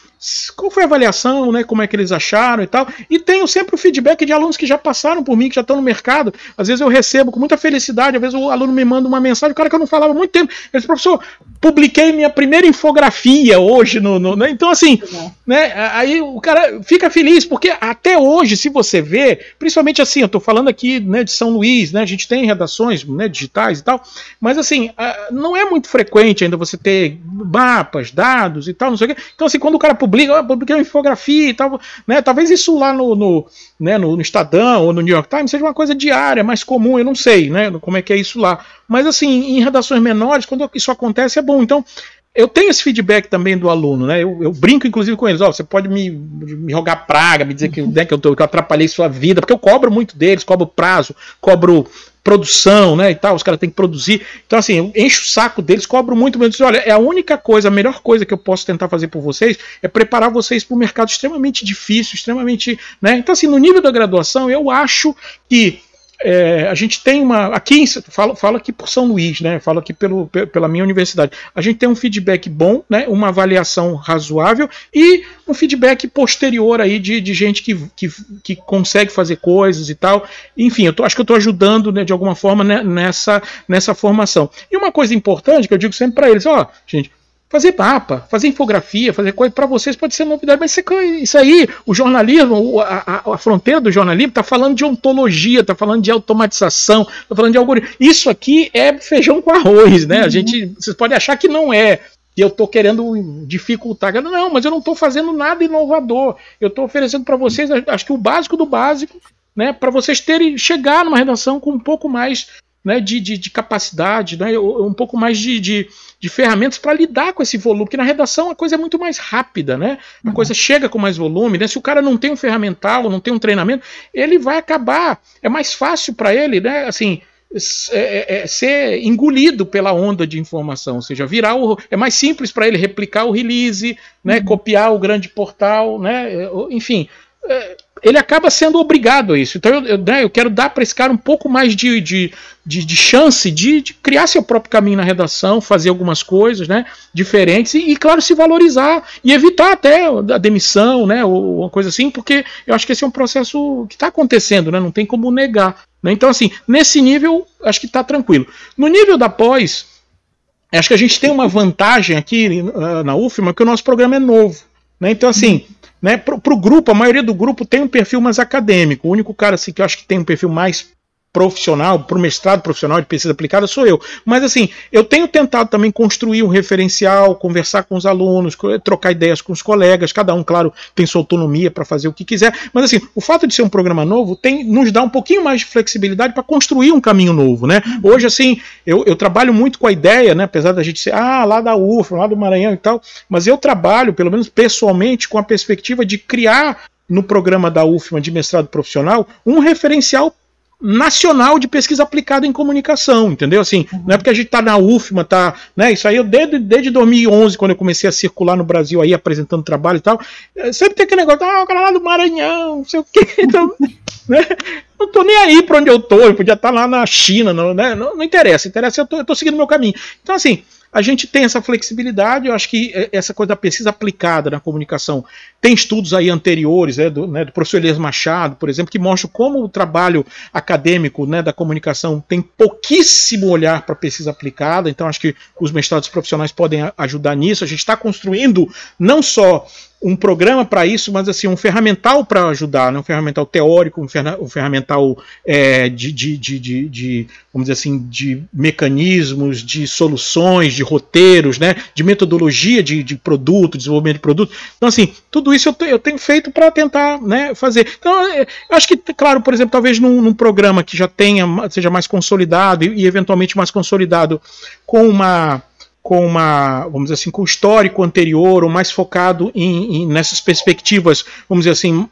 Qual foi a avaliação, né? Como é que eles acharam e tal. E tenho sempre o feedback de alunos que já passaram por mim, que já estão no mercado. Às vezes eu recebo com muita felicidade, às vezes o aluno me manda uma mensagem, o cara que eu não falava há muito tempo. Ele diz, professor, publiquei minha primeira infografia hoje né? Então, assim, né? Aí o cara fica feliz, porque até hoje, se você vê, principalmente assim, eu estou falando aqui, né, de São Luís, né? A gente tem redações, né, digitais e tal, mas assim, não é muito frequente ainda você ter mapas, dados e tal, não sei o quê. Então, assim, quando o cara publiquei uma infografia e tal, né? Talvez isso lá no Estadão ou no New York Times seja uma coisa diária, mais comum, eu não sei, né, como é que é isso lá. Mas assim, em redações menores, quando isso acontece, é bom. Então, eu tenho esse feedback também do aluno, né? Eu brinco inclusive com eles, você pode me rogar praga, me dizer que, né, que eu atrapalhei sua vida, porque eu cobro muito deles, cobro prazo, cobro produção, né, e tal, os caras têm que produzir. Então, assim, eu encho o saco deles, cobro muito, mas eu digo, olha, é a única coisa, a melhor coisa que eu posso tentar fazer por vocês é preparar vocês para um mercado extremamente difícil, extremamente, né? Então, assim, no nível da graduação, eu acho que a gente tem aqui, falo aqui por São Luís, né? Falo aqui pela minha universidade. A gente tem um feedback bom, né? Uma avaliação razoável e um feedback posterior aí de gente que consegue fazer coisas e tal. Enfim, acho que eu estou ajudando, né, de alguma forma, né, nessa formação. E uma coisa importante que eu digo sempre para eles, gente, fazer mapa, fazer infografia, fazer coisa para vocês pode ser novidade, mas isso aí, o jornalismo, a fronteira do jornalismo está falando de ontologia, está falando de automatização, está falando de algoritmo. Isso aqui é feijão com arroz, né? Vocês podem achar que não é, que eu estou querendo dificultar. Não, mas eu não estou fazendo nada inovador. Eu estou oferecendo para vocês, acho que o básico do básico, né? Para vocês chegar numa redação com um pouco mais, né, de capacidade, né, um pouco mais de ferramentas para lidar com esse volume, porque na redação a coisa é muito mais rápida, né? A coisa chega com mais volume, né? Se o cara não tem um ferramental, não tem um treinamento, ele vai acabar, é mais fácil para ele, né, assim, ser engolido pela onda de informação, ou seja, é mais simples para ele replicar o release, né, copiar o grande portal, né, enfim, ele acaba sendo obrigado a isso. Então eu quero dar para esse cara um pouco mais de chance de criar seu próprio caminho na redação, fazer algumas coisas, né, diferentes e, claro, se valorizar e evitar até a demissão, né, ou uma coisa assim, porque eu acho que esse é um processo que está acontecendo, né, não tem como negar, né. Então, assim, nesse nível, acho que está tranquilo. No nível da pós, acho que a gente tem uma vantagem aqui na UFMA, que o nosso programa é novo, né. Então, assim, né, pro grupo, a maioria do grupo tem um perfil mais acadêmico. O único cara assim, que eu acho que tem um perfil mais profissional, para o mestrado profissional de pesquisa aplicada sou eu. Mas assim, eu tenho tentado também construir um referencial, conversar com os alunos, trocar ideias com os colegas, cada um, claro, tem sua autonomia para fazer o que quiser, mas assim, o fato de ser um programa novo nos dá um pouquinho mais de flexibilidade para construir um caminho novo, né? Hoje, assim, eu trabalho muito com a ideia, né, apesar da gente ser, lá da UFRA, lá do Maranhão e tal, mas eu trabalho, pelo menos pessoalmente, com a perspectiva de criar no programa da UFMA de mestrado profissional um referencial nacional de pesquisa aplicada em comunicação, entendeu? Assim, não é porque a gente está na UFMA, tá, né? Isso aí eu desde 2011, quando eu comecei a circular no Brasil aí apresentando trabalho e tal, sempre tem aquele negócio, o cara lá do Maranhão, não sei o quê, então, né? Não tô nem aí para onde eu tô, eu podia estar lá na China, né? Não interessa, eu tô seguindo o meu caminho. Então, assim, a gente tem essa flexibilidade, eu acho que essa coisa da pesquisa aplicada na comunicação, tem estudos aí anteriores, do professor Elias Machado, por exemplo, que mostram como o trabalho acadêmico, né, da comunicação tem pouquíssimo olhar para pesquisa aplicada, então acho que os mestrados profissionais podem ajudar nisso. A gente está construindo não só um programa para isso, mas assim, um ferramental para ajudar, né? Um ferramental teórico, um ferramental vamos dizer assim, de mecanismos, de soluções, de roteiros, né? De metodologia de produto, desenvolvimento de produto. Então, assim, tudo isso eu tenho feito para tentar, né, fazer. Então, eu acho que, claro, por exemplo, talvez num programa que já seja mais consolidado e eventualmente mais consolidado com uma, vamos dizer assim, com o histórico anterior, ou mais focado nessas perspectivas, vamos dizer assim,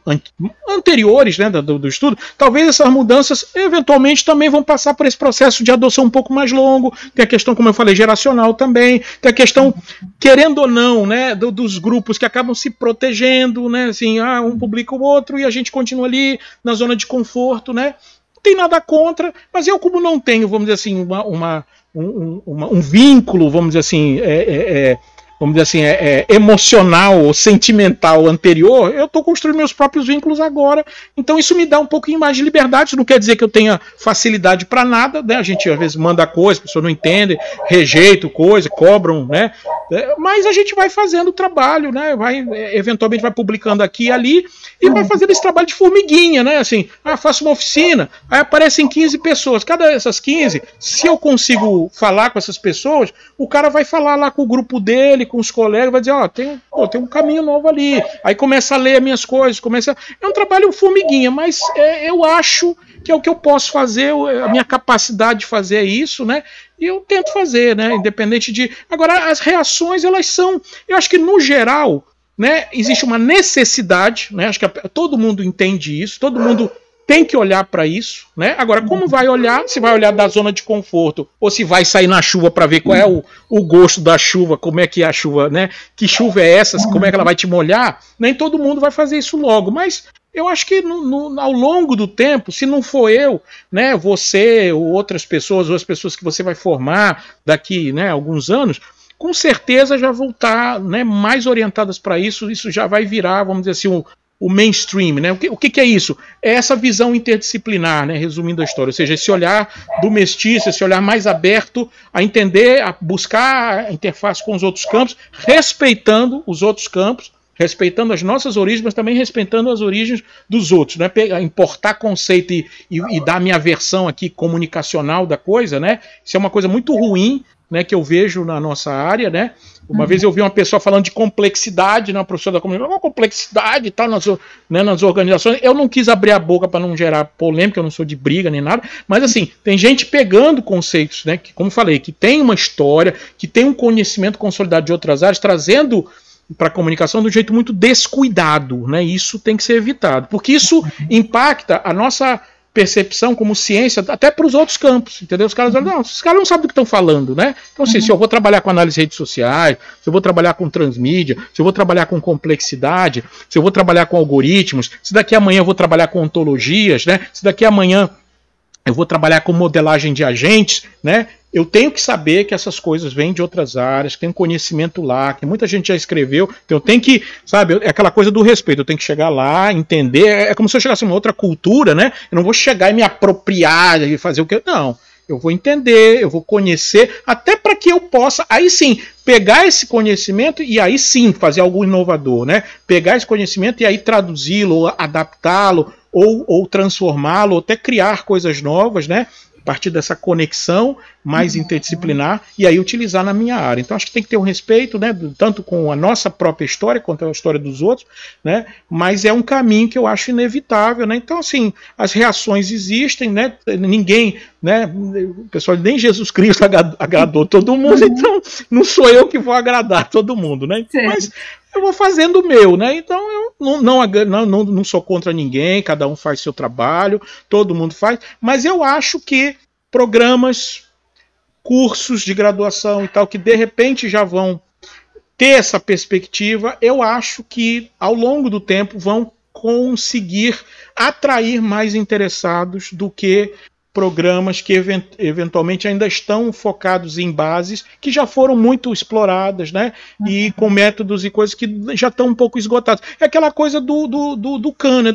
anteriores, né, do estudo, talvez essas mudanças eventualmente também vão passar por esse processo de adoção um pouco mais longo. Tem a questão, como eu falei, geracional também, tem a questão, querendo ou não, né, dos grupos que acabam se protegendo, né, assim, um publica o outro e a gente continua ali na zona de conforto, né. Não tem nada contra, mas eu, como não tenho, vamos dizer assim, um vínculo, vamos dizer assim, emocional ou sentimental anterior, eu estou construindo meus próprios vínculos agora, então isso me dá um pouquinho mais de liberdade. Isso não quer dizer que eu tenha facilidade para nada, né? A gente às vezes manda coisa, a pessoa não entende, rejeita coisa, cobram, né? Mas a gente vai fazendo o trabalho, né? Eventualmente vai publicando aqui e ali e vai fazendo esse trabalho de formiguinha, né? Assim, faço uma oficina, aí aparecem 15 pessoas, cada dessas 15, se eu consigo falar com essas pessoas, o cara vai falar lá com o grupo dele, com os colegas, vai dizer, tem um caminho novo ali, aí começa a ler as minhas coisas, é um trabalho formiguinha, mas eu acho que é o que eu posso fazer, a minha capacidade de fazer é isso, né? E eu tento fazer, né? Independente de... Agora, as reações, elas são... Eu acho que, no geral, né, existe uma necessidade, né? Acho que todo mundo entende isso, todo mundo tem que olhar para isso, né? Agora, como vai olhar? Se vai olhar da zona de conforto ou se vai sair na chuva para ver qual é o gosto da chuva, como é que é a chuva, né? Que chuva é essa? Como é que ela vai te molhar? Nem todo mundo vai fazer isso logo, mas eu acho que ao longo do tempo, se não for eu, né, você ou outras pessoas, ou as pessoas que você vai formar daqui, né, alguns anos, com certeza já vão estar, né, mais orientadas para isso. Isso já vai virar, vamos dizer assim, o mainstream, né? O que é isso? É essa visão interdisciplinar, né? Resumindo a história, ou seja, esse olhar do mestiço, esse olhar mais aberto a entender, a buscar a interface com os outros campos, respeitando os outros campos, respeitando as nossas origens, mas também respeitando as origens dos outros, né? Importar conceito e dar a minha versão aqui comunicacional da coisa, né? Isso é uma coisa muito ruim, né, que eu vejo na nossa área, né? Uma vez eu vi uma pessoa falando de complexidade, né, uma professora da comunicação, uma complexidade e tal nas organizações. Eu não quis abrir a boca para não gerar polêmica, eu não sou de briga nem nada, mas assim, tem gente pegando conceitos, né, que, como falei, que tem uma história, que tem um conhecimento consolidado de outras áreas, trazendo para a comunicação de um jeito muito descuidado, né? Isso tem que ser evitado, porque isso impacta a nossa percepção como ciência, até para os outros campos, entendeu? Os caras não sabem do que estão falando, né? Então, assim, se eu vou trabalhar com análise de redes sociais, se eu vou trabalhar com transmídia, se eu vou trabalhar com complexidade, se eu vou trabalhar com algoritmos, se daqui a amanhã eu vou trabalhar com ontologias, né? Se daqui a amanhã eu vou trabalhar com modelagem de agentes, né? Eu tenho que saber que essas coisas vêm de outras áreas, que tem um conhecimento lá, que muita gente já escreveu, então eu tenho que, sabe, é aquela coisa do respeito, eu tenho que chegar lá, entender, é como se eu chegasse em uma outra cultura, né? Eu não vou chegar e me apropriar e fazer o que... Não, eu vou entender, eu vou conhecer, até para que eu possa, aí sim, pegar esse conhecimento e aí sim fazer algo inovador, né? Pegar esse conhecimento e aí traduzi-lo, ou adaptá-lo, ou transformá-lo, ou até criar coisas novas, né? A partir dessa conexão, mais interdisciplinar e aí utilizar na minha área. Então acho que tem que ter um respeito, né, tanto com a nossa própria história quanto a história dos outros, né, mas é um caminho que eu acho inevitável, né. Então assim, as reações existem, né, ninguém, né, o pessoal, nem Jesus Cristo agradou todo mundo, então não sou eu que vou agradar todo mundo, né, mas eu vou fazendo o meu, né? Então eu não sou contra ninguém, cada um faz seu trabalho, todo mundo faz, mas eu acho que programas, cursos de graduação e tal, que de repente já vão ter essa perspectiva, eu acho que ao longo do tempo vão conseguir atrair mais interessados do que programas que eventualmente ainda estão focados em bases que já foram muito exploradas, né? E com métodos e coisas que já estão um pouco esgotados. É aquela coisa do Kahn, né?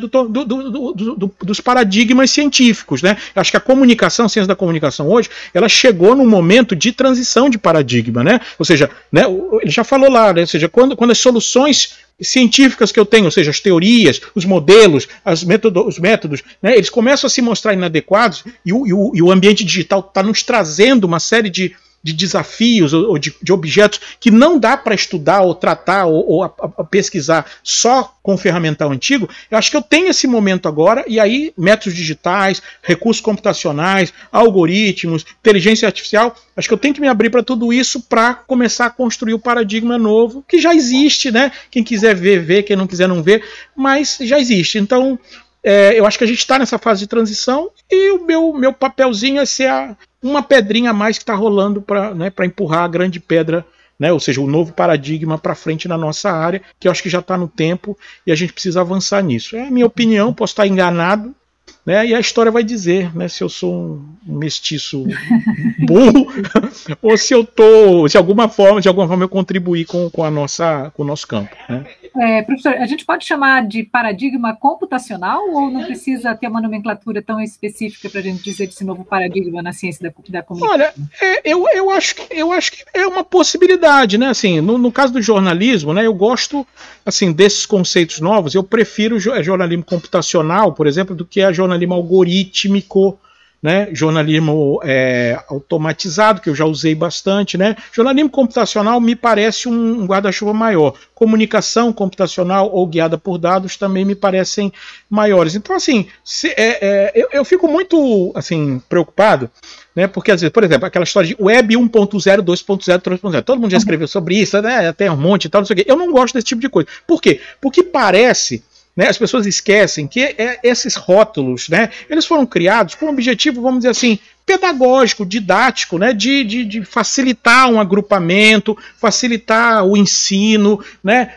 Dos paradigmas científicos, né? Acho que a comunicação, a ciência da comunicação hoje, ela chegou num momento de transição de paradigma, né? Ou seja, né, ele já falou lá, né? Ou seja, quando as soluções científicas que eu tenho, ou seja, as teorias, os modelos, os métodos, né, eles começam a se mostrar inadequados e o ambiente digital está nos trazendo uma série de desafios ou de objetos que não dá para estudar ou tratar ou pesquisar só com o ferramental antigo. Eu acho que eu tenho esse momento agora, e aí métodos digitais, recursos computacionais, algoritmos, inteligência artificial, acho que eu tenho que me abrir para tudo isso para começar a construir o paradigma novo, que já existe, né? Quem quiser ver, quem não quiser não ver, mas já existe. Então, eu acho que a gente está nessa fase de transição e o meu papelzinho é ser uma pedrinha a mais que está rolando para, né, empurrar a grande pedra, né, ou seja, o novo paradigma para frente na nossa área, que eu acho que já está no tempo e a gente precisa avançar nisso. É a minha opinião, posso estar enganado, né, e a história vai dizer, né, se eu sou um mestiço burro ou se eu tô, de alguma forma eu contribuir com o nosso campo, né. Professor, a gente pode chamar de paradigma computacional ou não precisa ter uma nomenclatura tão específica para a gente dizer desse novo paradigma na ciência da comunicação? Olha, eu acho que é uma possibilidade, né? Assim, no caso do jornalismo, né, eu gosto assim desses conceitos novos. Eu prefiro jornalismo computacional, por exemplo, do que a jornalismo algorítmico, né, jornalismo automatizado, que eu já usei bastante, né. Jornalismo computacional me parece um guarda-chuva maior. Comunicação computacional ou guiada por dados também me parecem maiores. Então, assim, eu fico muito assim, preocupado, né, porque às vezes, por exemplo, aquela história de Web 1.0, 2.0, 3.0, todo mundo já escreveu sobre isso, né, até um monte e tal, não sei o quê. Eu não gosto desse tipo de coisa. Por quê? Porque parece, né, as pessoas esquecem que esses rótulos, né, eles foram criados com um objetivo, vamos dizer assim, pedagógico, didático, né, de facilitar um agrupamento, facilitar o ensino, né.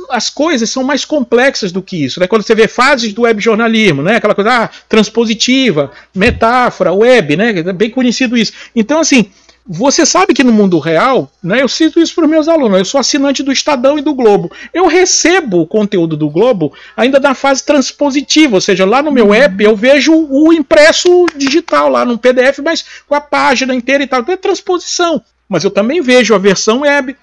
As coisas são mais complexas do que isso, né. Quando você vê fases do webjornalismo, né, aquela coisa transpositiva, metáfora, web, né, é bem conhecido isso. Então, assim, você sabe que no mundo real, né, eu cito isso para os meus alunos, eu sou assinante do Estadão e do Globo. Eu recebo o conteúdo do Globo ainda na fase transpositiva, ou seja, lá no meu app eu vejo o impresso digital, lá no PDF, mas com a página inteira e tal. Então é transposição. Mas eu também vejo a versão web.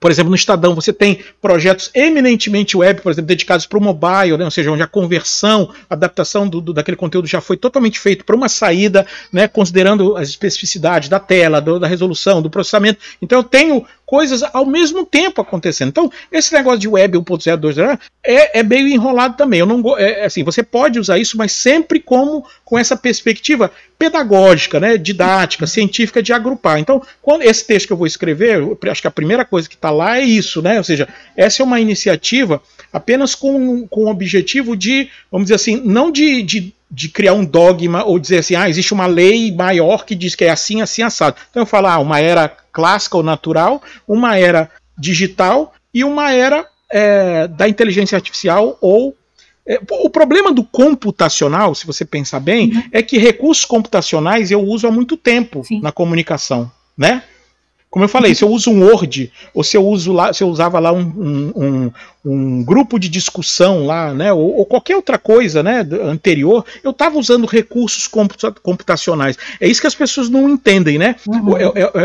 Por exemplo, no Estadão você tem projetos eminentemente web, por exemplo, dedicados para o mobile, né? Ou seja, onde a conversão, a adaptação daquele conteúdo já foi totalmente feito para uma saída, né? Considerando as especificidades da tela, da resolução, do processamento. Então eu tenho coisas ao mesmo tempo acontecendo. Então, esse negócio de web 1.0, 2.0 é meio enrolado também. Eu não, assim, você pode usar isso, mas sempre com essa perspectiva pedagógica, né, didática, científica, de agrupar. Então, esse texto que eu vou escrever, eu acho que a primeira coisa que está lá é isso, né? Ou seja, essa é uma iniciativa apenas com o objetivo de, vamos dizer assim, não de criar um dogma ou dizer assim, existe uma lei maior que diz que é assim, assim, assado. Então eu falo, uma era clássica ou natural, uma era digital e uma era da inteligência artificial ou... o problema do computacional, se você pensar bem, é que recursos computacionais eu uso há muito tempo na comunicação, né? Como eu falei, se eu uso um Word, ou se eu usava lá um grupo de discussão lá, né, ou qualquer outra coisa, né, anterior, eu estava usando recursos computacionais. É isso que as pessoas não entendem, né?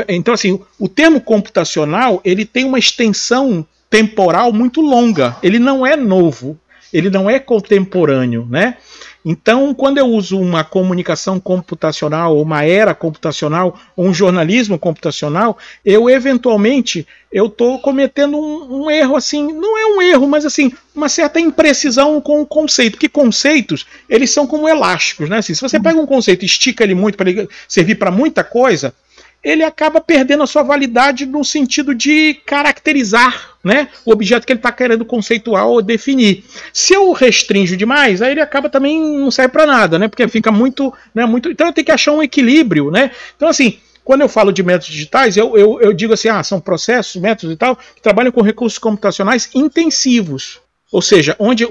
Então, assim, o termo computacional, ele tem uma extensão temporal muito longa. Ele não é novo. ele não é contemporâneo, né? Então, quando eu uso uma comunicação computacional, ou uma era computacional, ou um jornalismo computacional, eu eventualmente estou cometendo um erro, assim, não é um erro, mas assim, uma certa imprecisão com o conceito, porque conceitos, eles são como elásticos, né? Assim, se você pega um conceito e estica ele muito para ele servir para muita coisa, ele acaba perdendo a sua validade no sentido de caracterizar, né, o objeto que ele está querendo conceituar ou definir. Se eu restringo demais, aí ele acaba também não serve para nada, né, porque fica muito, né, muito. Então eu tenho que achar um equilíbrio, né. Então assim, quando eu falo de métodos digitais, eu digo assim, são processos, métodos e tal, que trabalham com recursos computacionais intensivos. Ou seja, onde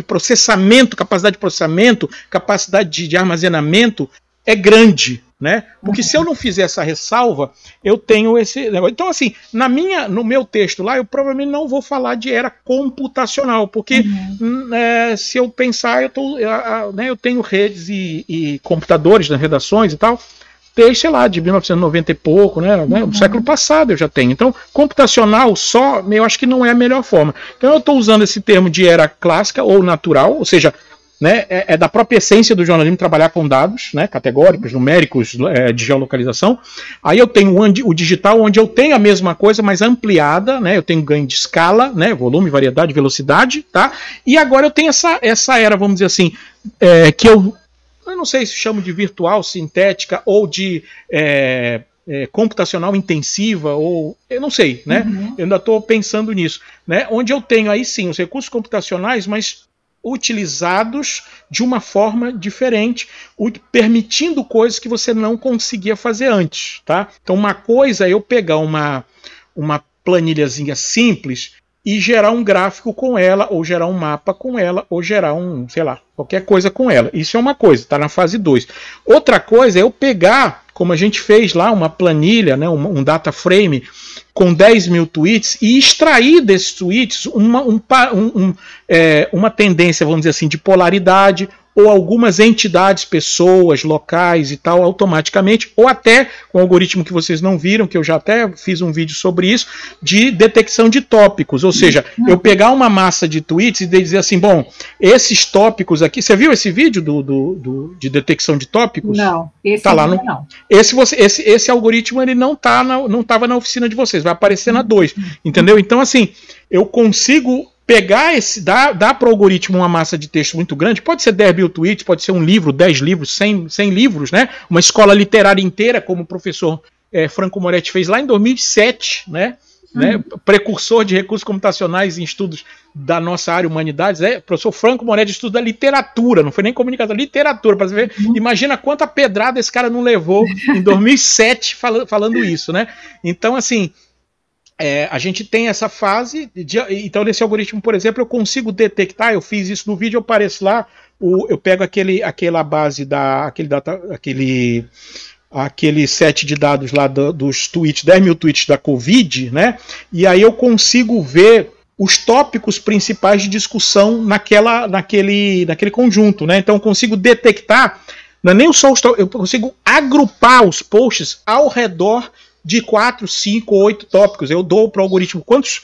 processamento, capacidade de processamento, capacidade de armazenamento é grande, né? Porque se eu não fizer essa ressalva, eu tenho esse negócio. Então, assim, no meu texto lá, eu provavelmente não vou falar de era computacional, porque se eu pensar, eu tenho redes e computadores nas redações e tal, desde, sei lá, de 1990 e pouco, né? Do século passado eu já tenho. Então, computacional só, eu acho que não é a melhor forma. Então, eu estou usando esse termo de era clássica ou natural, ou seja, né, é da própria essência do jornalismo trabalhar com dados, né, categóricos, numéricos, de geolocalização. Aí eu tenho o digital, onde eu tenho a mesma coisa, mas ampliada, né, eu tenho ganho de escala, né, volume, variedade, velocidade, tá? E agora eu tenho essa era, vamos dizer assim, que eu não sei se chamo de virtual, sintética ou de computacional intensiva, ou eu não sei, né? Eu ainda estou pensando nisso, né? Onde eu tenho aí sim os recursos computacionais, mas utilizados de uma forma diferente, permitindo coisas que você não conseguia fazer antes, tá? Então uma coisa é eu pegar uma planilhazinha simples e gerar um gráfico com ela, ou gerar um mapa com ela, ou gerar sei lá, qualquer coisa com ela. Isso é uma coisa, tá na fase 2. Outra coisa é eu pegar, como a gente fez lá, uma planilha, né, um data frame com 10 mil tweets e extrair desses tweets uma tendência, vamos dizer assim, de polaridade, ou algumas entidades, pessoas, locais e tal, automaticamente, ou até com um algoritmo que vocês não viram, que eu já até fiz um vídeo sobre isso, de detecção de tópicos, ou seja, eu pegar uma massa de tweets e dizer assim, bom, esses tópicos aqui, você viu esse vídeo de detecção de tópicos? Não, esse tá lá não. Esse algoritmo ele não estava na oficina de vocês, vai aparecer na 2, entendeu? Então assim, eu consigo pegar dar para o algoritmo uma massa de texto muito grande, pode ser 10 mil tweets, pode ser um livro, 10 livros, 100 livros, né? Uma escola literária inteira, como o professor Franco Moretti fez lá em 2007, né? Precursor de recursos computacionais em estudos da nossa área humanidades, professor Franco Moretti estuda literatura, não foi nem comunicação, literatura, para você ver, imagina quanta pedrada esse cara não levou em 2007 falando isso, né? Então, assim, a gente tem essa fase, então nesse algoritmo, por exemplo, eu consigo detectar, eu fiz isso no vídeo, eu apareço lá, eu pego aquela base aquele set de dados lá dos tweets, 10 mil tweets da Covid, né? E aí eu consigo ver os tópicos principais de discussão naquele conjunto, né? Então eu consigo detectar, não é nem só eu consigo agrupar os posts ao redor de 4, 5, 8 tópicos. Eu dou para o algoritmo quantos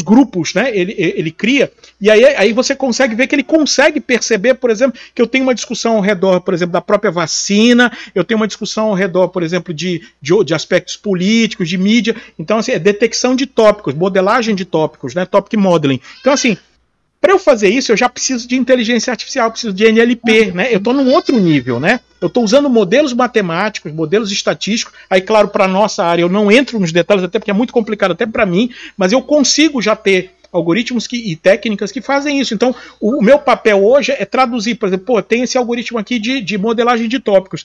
grupos, né, ele cria, e aí você consegue ver que ele consegue perceber, por exemplo, que eu tenho uma discussão ao redor, por exemplo, da própria vacina, eu tenho uma discussão ao redor, por exemplo, de aspectos políticos, de mídia. Então, assim, detecção de tópicos, modelagem de tópicos, né, topic modeling. Então, assim, para eu fazer isso, eu já preciso de inteligência artificial, preciso de NLP, né? Eu estou num outro nível, né? Eu estou usando modelos matemáticos, modelos estatísticos. Aí, claro, para a nossa área eu não entro nos detalhes, até porque é muito complicado até para mim, mas eu consigo já ter algoritmos e técnicas que fazem isso. Então, o meu papel hoje é traduzir, por exemplo, tem esse algoritmo aqui de modelagem de tópicos.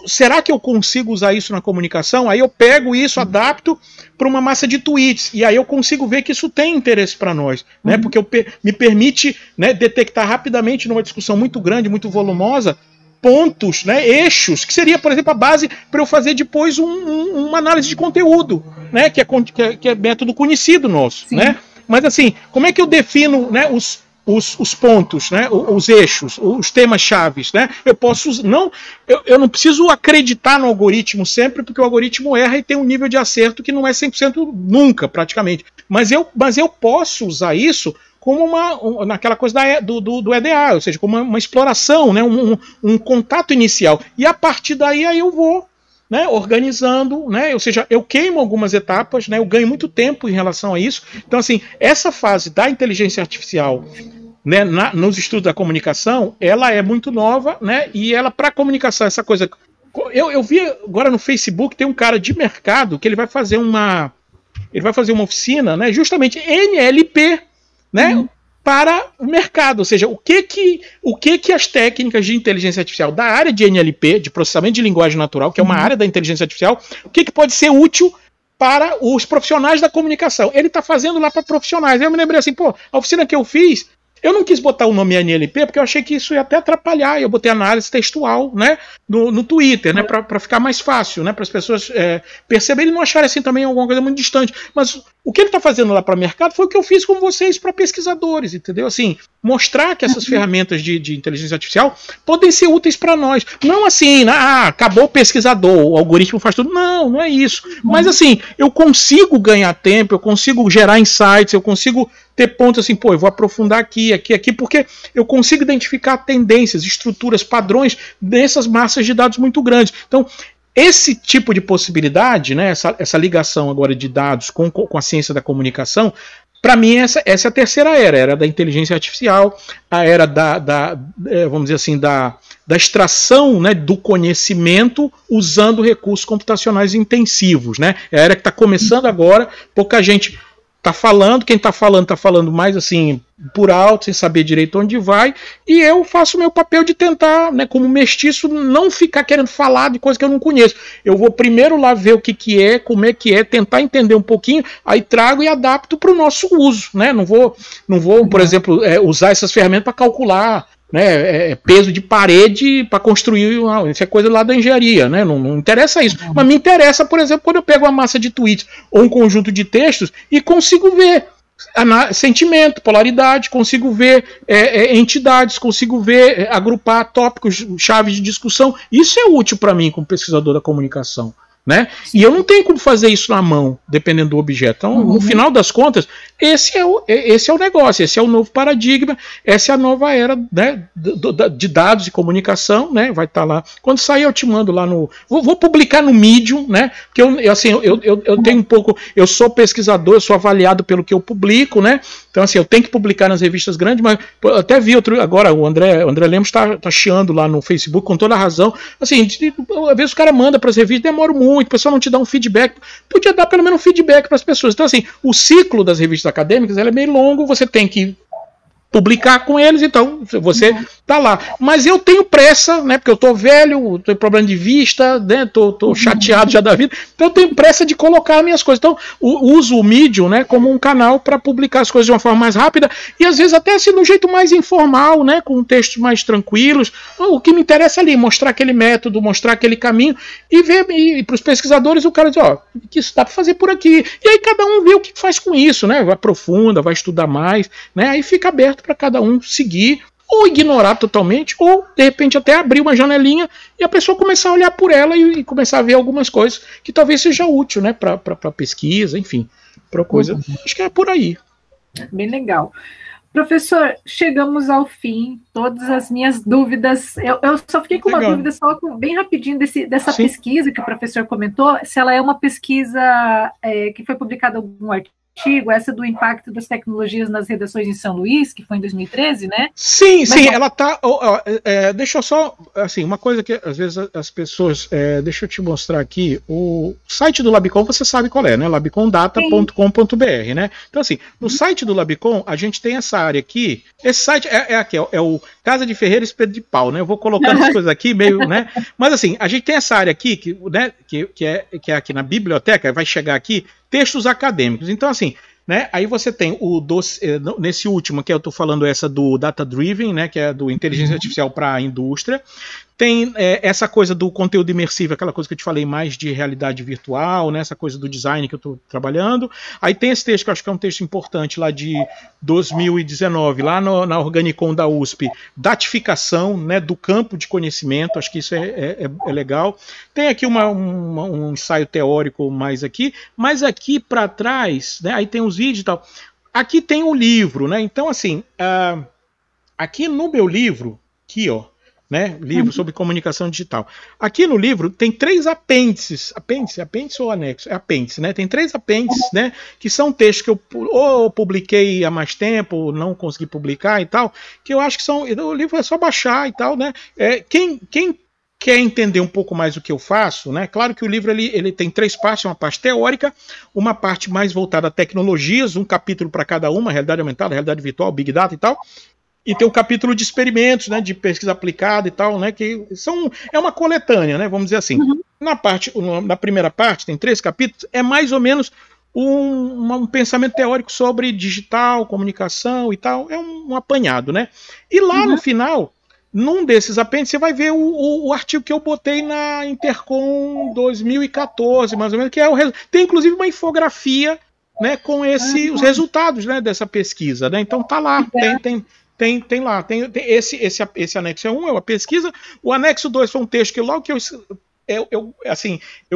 Será que eu consigo usar isso na comunicação? Aí eu pego isso, adapto para uma massa de tweets, e aí eu consigo ver que isso tem interesse para nós, né? Porque me permite, né, detectar rapidamente numa discussão muito grande, muito volumosa, pontos, né, eixos, que seria, por exemplo, a base para eu fazer depois uma análise de conteúdo, né, que é método conhecido nosso, né? Mas assim, como é que eu defino, né, os pontos, né, os eixos, os temas chaves, né? Eu não preciso acreditar no algoritmo sempre, porque o algoritmo erra e tem um nível de acerto que não é 100% nunca, praticamente. Mas eu posso usar isso como naquela coisa do EDA, ou seja, como uma exploração, né, um contato inicial. E a partir daí aí eu vou, né, organizando, né, ou seja, eu queimo algumas etapas, né, eu ganho muito tempo em relação a isso. Então, assim, essa fase da inteligência artificial, né, nos estudos da comunicação, ela é muito nova, né, e ela, para comunicação, essa coisa... Eu vi agora no Facebook, tem um cara de mercado que ele vai fazer uma oficina, né, justamente NLP, né, para o mercado, ou seja, o que as técnicas de inteligência artificial da área de NLP, de processamento de linguagem natural, que é uma área da inteligência artificial, o que pode ser útil para os profissionais da comunicação. Ele está fazendo lá para profissionais. Eu me lembrei assim, pô, a oficina que eu fiz, eu não quis botar o nome NLP porque eu achei que isso ia até atrapalhar. Eu botei análise textual, né, no Twitter, né, para ficar mais fácil, né, para as pessoas perceberem e não acharem assim também alguma coisa muito distante. Mas o que ele está fazendo lá para o mercado foi o que eu fiz com vocês para pesquisadores, entendeu? Assim, mostrar que essas ferramentas de inteligência artificial podem ser úteis para nós. Não assim, acabou o pesquisador, o algoritmo faz tudo. Não, não é isso. Mas assim, eu consigo ganhar tempo, eu consigo gerar insights, eu consigo ter pontos assim, pô, eu vou aprofundar aqui, porque eu consigo identificar tendências, estruturas, padrões nessas massas de dados muito grandes. Então, esse tipo de possibilidade, né, essa ligação agora de dados com a ciência da comunicação, para mim essa é a terceira era da inteligência artificial, a era vamos dizer assim, da extração, né, do conhecimento usando recursos computacionais intensivos, né? É a era que está começando agora, pouca gente tá falando, quem tá falando mais assim, por alto, sem saber direito onde vai, e eu faço o meu papel de tentar, né, como mestiço, não ficar querendo falar de coisa que eu não conheço. Eu vou primeiro lá ver o que é, como é que é, tentar entender um pouquinho, aí trago e adapto para o nosso uso, né? Não vou, por exemplo, usar essas ferramentas para calcular, né, peso de parede para construir, isso é coisa lá da engenharia, né, não interessa isso, mas me interessa, por exemplo, quando eu pego uma massa de tweets ou um conjunto de textos e consigo ver sentimento, polaridade, consigo ver entidades, consigo ver, agrupar tópicos, chaves de discussão. Isso é útil para mim como pesquisador da comunicação, né? E eu não tenho como fazer isso na mão, dependendo do objeto. Então, no final das contas, esse é o negócio, esse é o novo paradigma, essa é a nova era, né, de dados e comunicação, né? Vai estar lá. Quando sair, eu te mando lá no. Vou publicar no Medium, né? Porque eu tenho um pouco. Eu sou pesquisador, eu sou avaliado pelo que eu publico, né? Então, assim, eu tenho que publicar nas revistas grandes, mas eu até vi agora, o André Lemos está chiando lá no Facebook com toda a razão. Assim, às vezes o cara manda para as revistas, demora muito, o pessoal não te dá um feedback. Podia dar pelo menos um feedback para as pessoas. Então, assim, o ciclo das revistas acadêmicas é meio longo, você tem que publicar com eles, então você tá lá. Mas eu tenho pressa, né, porque eu tô velho, tenho problema de vista, né, tô chateado já da vida, então eu tenho pressa de colocar minhas coisas. Então uso o Medium, né, como um canal para publicar as coisas de uma forma mais rápida e às vezes até assim de um jeito mais informal, né, com textos mais tranquilos. O que me interessa ali, mostrar aquele método, mostrar aquele caminho e ver, e para os pesquisadores o cara diz, que isso dá para fazer por aqui. E aí cada um vê o que faz com isso, né, vai aprofunda, vai estudar mais, né, aí fica aberto para cada um seguir ou ignorar totalmente, ou de repente até abrir uma janelinha e a pessoa começar a olhar por ela e começar a ver algumas coisas que talvez seja útil, né, para pesquisa, enfim, para coisa. Acho que é por aí. Bem legal. Professor, chegamos ao fim, todas as minhas dúvidas, eu só fiquei com uma dúvida só bem rapidinho dessa pesquisa que o professor comentou, se ela é uma pesquisa que foi publicada em algum artigo, essa do impacto das tecnologias nas redações em São Luís, que foi em 2013, né? Sim, ela tá. Deixa eu só. Assim, uma coisa que às vezes as pessoas. Deixa eu te mostrar aqui. O site do Labicon, você sabe qual é, né? labicondata.com.br, né? Então, assim, no site do Labicon, a gente tem essa área aqui. Esse site aqui, é o Casa de Ferreira Espeto de Pau, né? Eu vou colocando as coisas aqui meio, né? Mas, assim, a gente tem essa área aqui, que é aqui na biblioteca, vai chegar aqui. Textos acadêmicos. Então, assim, né, aí você tem nesse último, que eu estou falando essa do Data Driven, né, que é do inteligência artificial para a indústria. Tem essa coisa do conteúdo imersivo, aquela coisa que eu te falei mais de realidade virtual, né, essa coisa do design que eu estou trabalhando. Aí tem esse texto que eu acho que é um texto importante lá de 2019, lá na Organicon da USP, datificação, né, do campo de conhecimento, acho que isso é legal. Tem aqui um ensaio teórico mais aqui, mas aqui para trás, né, aí tem os vídeos e tal. aqui tem o livro, né? Então, assim, aqui no meu livro, aqui, ó, né? Livro sobre comunicação digital. Aqui no livro tem 3 apêndices. Apêndice ou anexo? É apêndice, né? Tem 3 apêndices, né? Que são textos que eu ou publiquei há mais tempo, ou não consegui publicar e tal, que eu acho que são. O livro é só baixar e tal, né? Quem quer entender um pouco mais o que eu faço, né? Claro que o livro ele tem 3 partes, uma parte teórica, uma parte mais voltada a tecnologias, um capítulo para cada uma, realidade aumentada, realidade virtual, Big Data e tal. E tem um capítulo de experimentos, né, de pesquisa aplicada e tal, né, que é uma coletânea, né, vamos dizer assim. Na primeira parte, tem 3 capítulos, é mais ou menos um pensamento teórico sobre digital, comunicação e tal, é um apanhado, né. E lá no final, num desses apêndices, você vai ver o artigo que eu botei na Intercom 2014, mais ou menos, que tem inclusive uma infografia, né, com os resultados, né, dessa pesquisa, né, então tá lá, tem lá, esse anexo é uma pesquisa, o anexo 2 foi um texto que logo que eu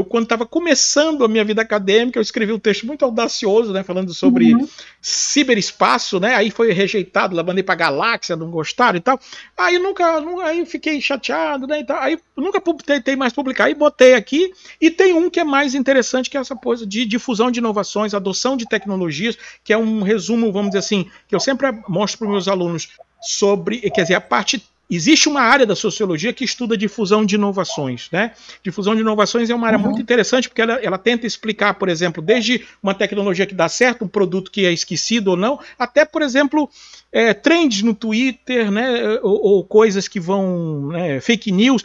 quando estava começando a minha vida acadêmica, eu escrevi um texto muito audacioso, né, falando sobre ciberespaço, né, aí foi rejeitado, lá mandei para Galáxia, não gostaram e tal, aí aí fiquei chateado, né, e tal, aí nunca tentei mais publicar, aí botei aqui, e tem um que é mais interessante, que é essa coisa de difusão de inovações, adoção de tecnologias, que é um resumo, vamos dizer assim, que eu sempre mostro para os meus alunos sobre, quer dizer, existe uma área da sociologia que estuda difusão de inovações, né? Difusão de inovações é uma área muito interessante, porque ela tenta explicar, por exemplo, desde uma tecnologia que dá certo, um produto que é esquecido ou não, até, por exemplo, trends no Twitter, né? Ou coisas que vão, né, fake news,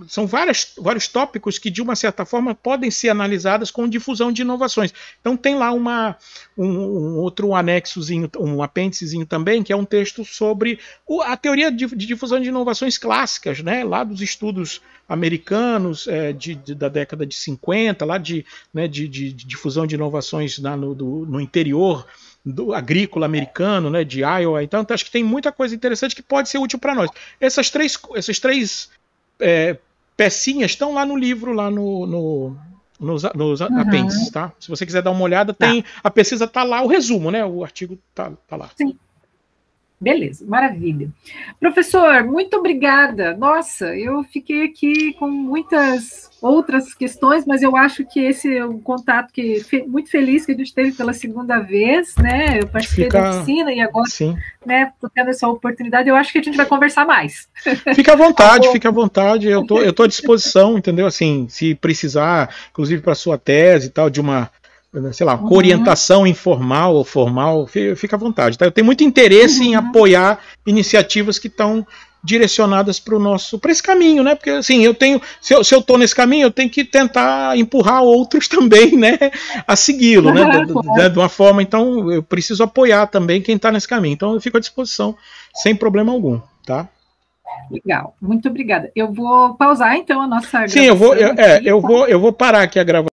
são vários tópicos que, de uma certa forma, podem ser analisadas com difusão de inovações. Então tem lá um outro anexozinho, um apêndicezinho também, que é um texto sobre a teoria de difusão de inovações clássicas, né, lá dos estudos americanos da década de 50, lá de difusão de inovações no interior do agrícola americano, né, de Iowa. Então acho que tem muita coisa interessante que pode ser útil para nós. Essas três pecinhas estão lá no livro, lá nos apêndices, tá? Se você quiser dar uma olhada, a pesquisa tá lá, o resumo, né? O artigo tá lá. Sim. Beleza, maravilha. Professor, muito obrigada. Nossa, eu fiquei aqui com muitas outras questões, mas eu acho que esse é um contato muito feliz que a gente teve pela segunda vez, né? Eu participei da oficina e agora, né, tô tendo essa oportunidade, eu acho que a gente vai conversar mais. Fica à vontade, eu tô à disposição, entendeu? Assim, se precisar, inclusive para sua tese e tal, de uma, sei lá, orientação informal ou formal, fica à vontade, tá? Eu tenho muito interesse em apoiar iniciativas que estão direcionadas para esse caminho, né? Porque assim, se eu estou nesse caminho, eu tenho que tentar empurrar outros também, né, a segui-lo, né, de uma forma. Então eu preciso apoiar também quem está nesse caminho. Então eu fico à disposição sem problema algum, tá? Legal, muito obrigada. Eu vou pausar então a nossa gravação. Sim, eu vou parar aqui a gravação.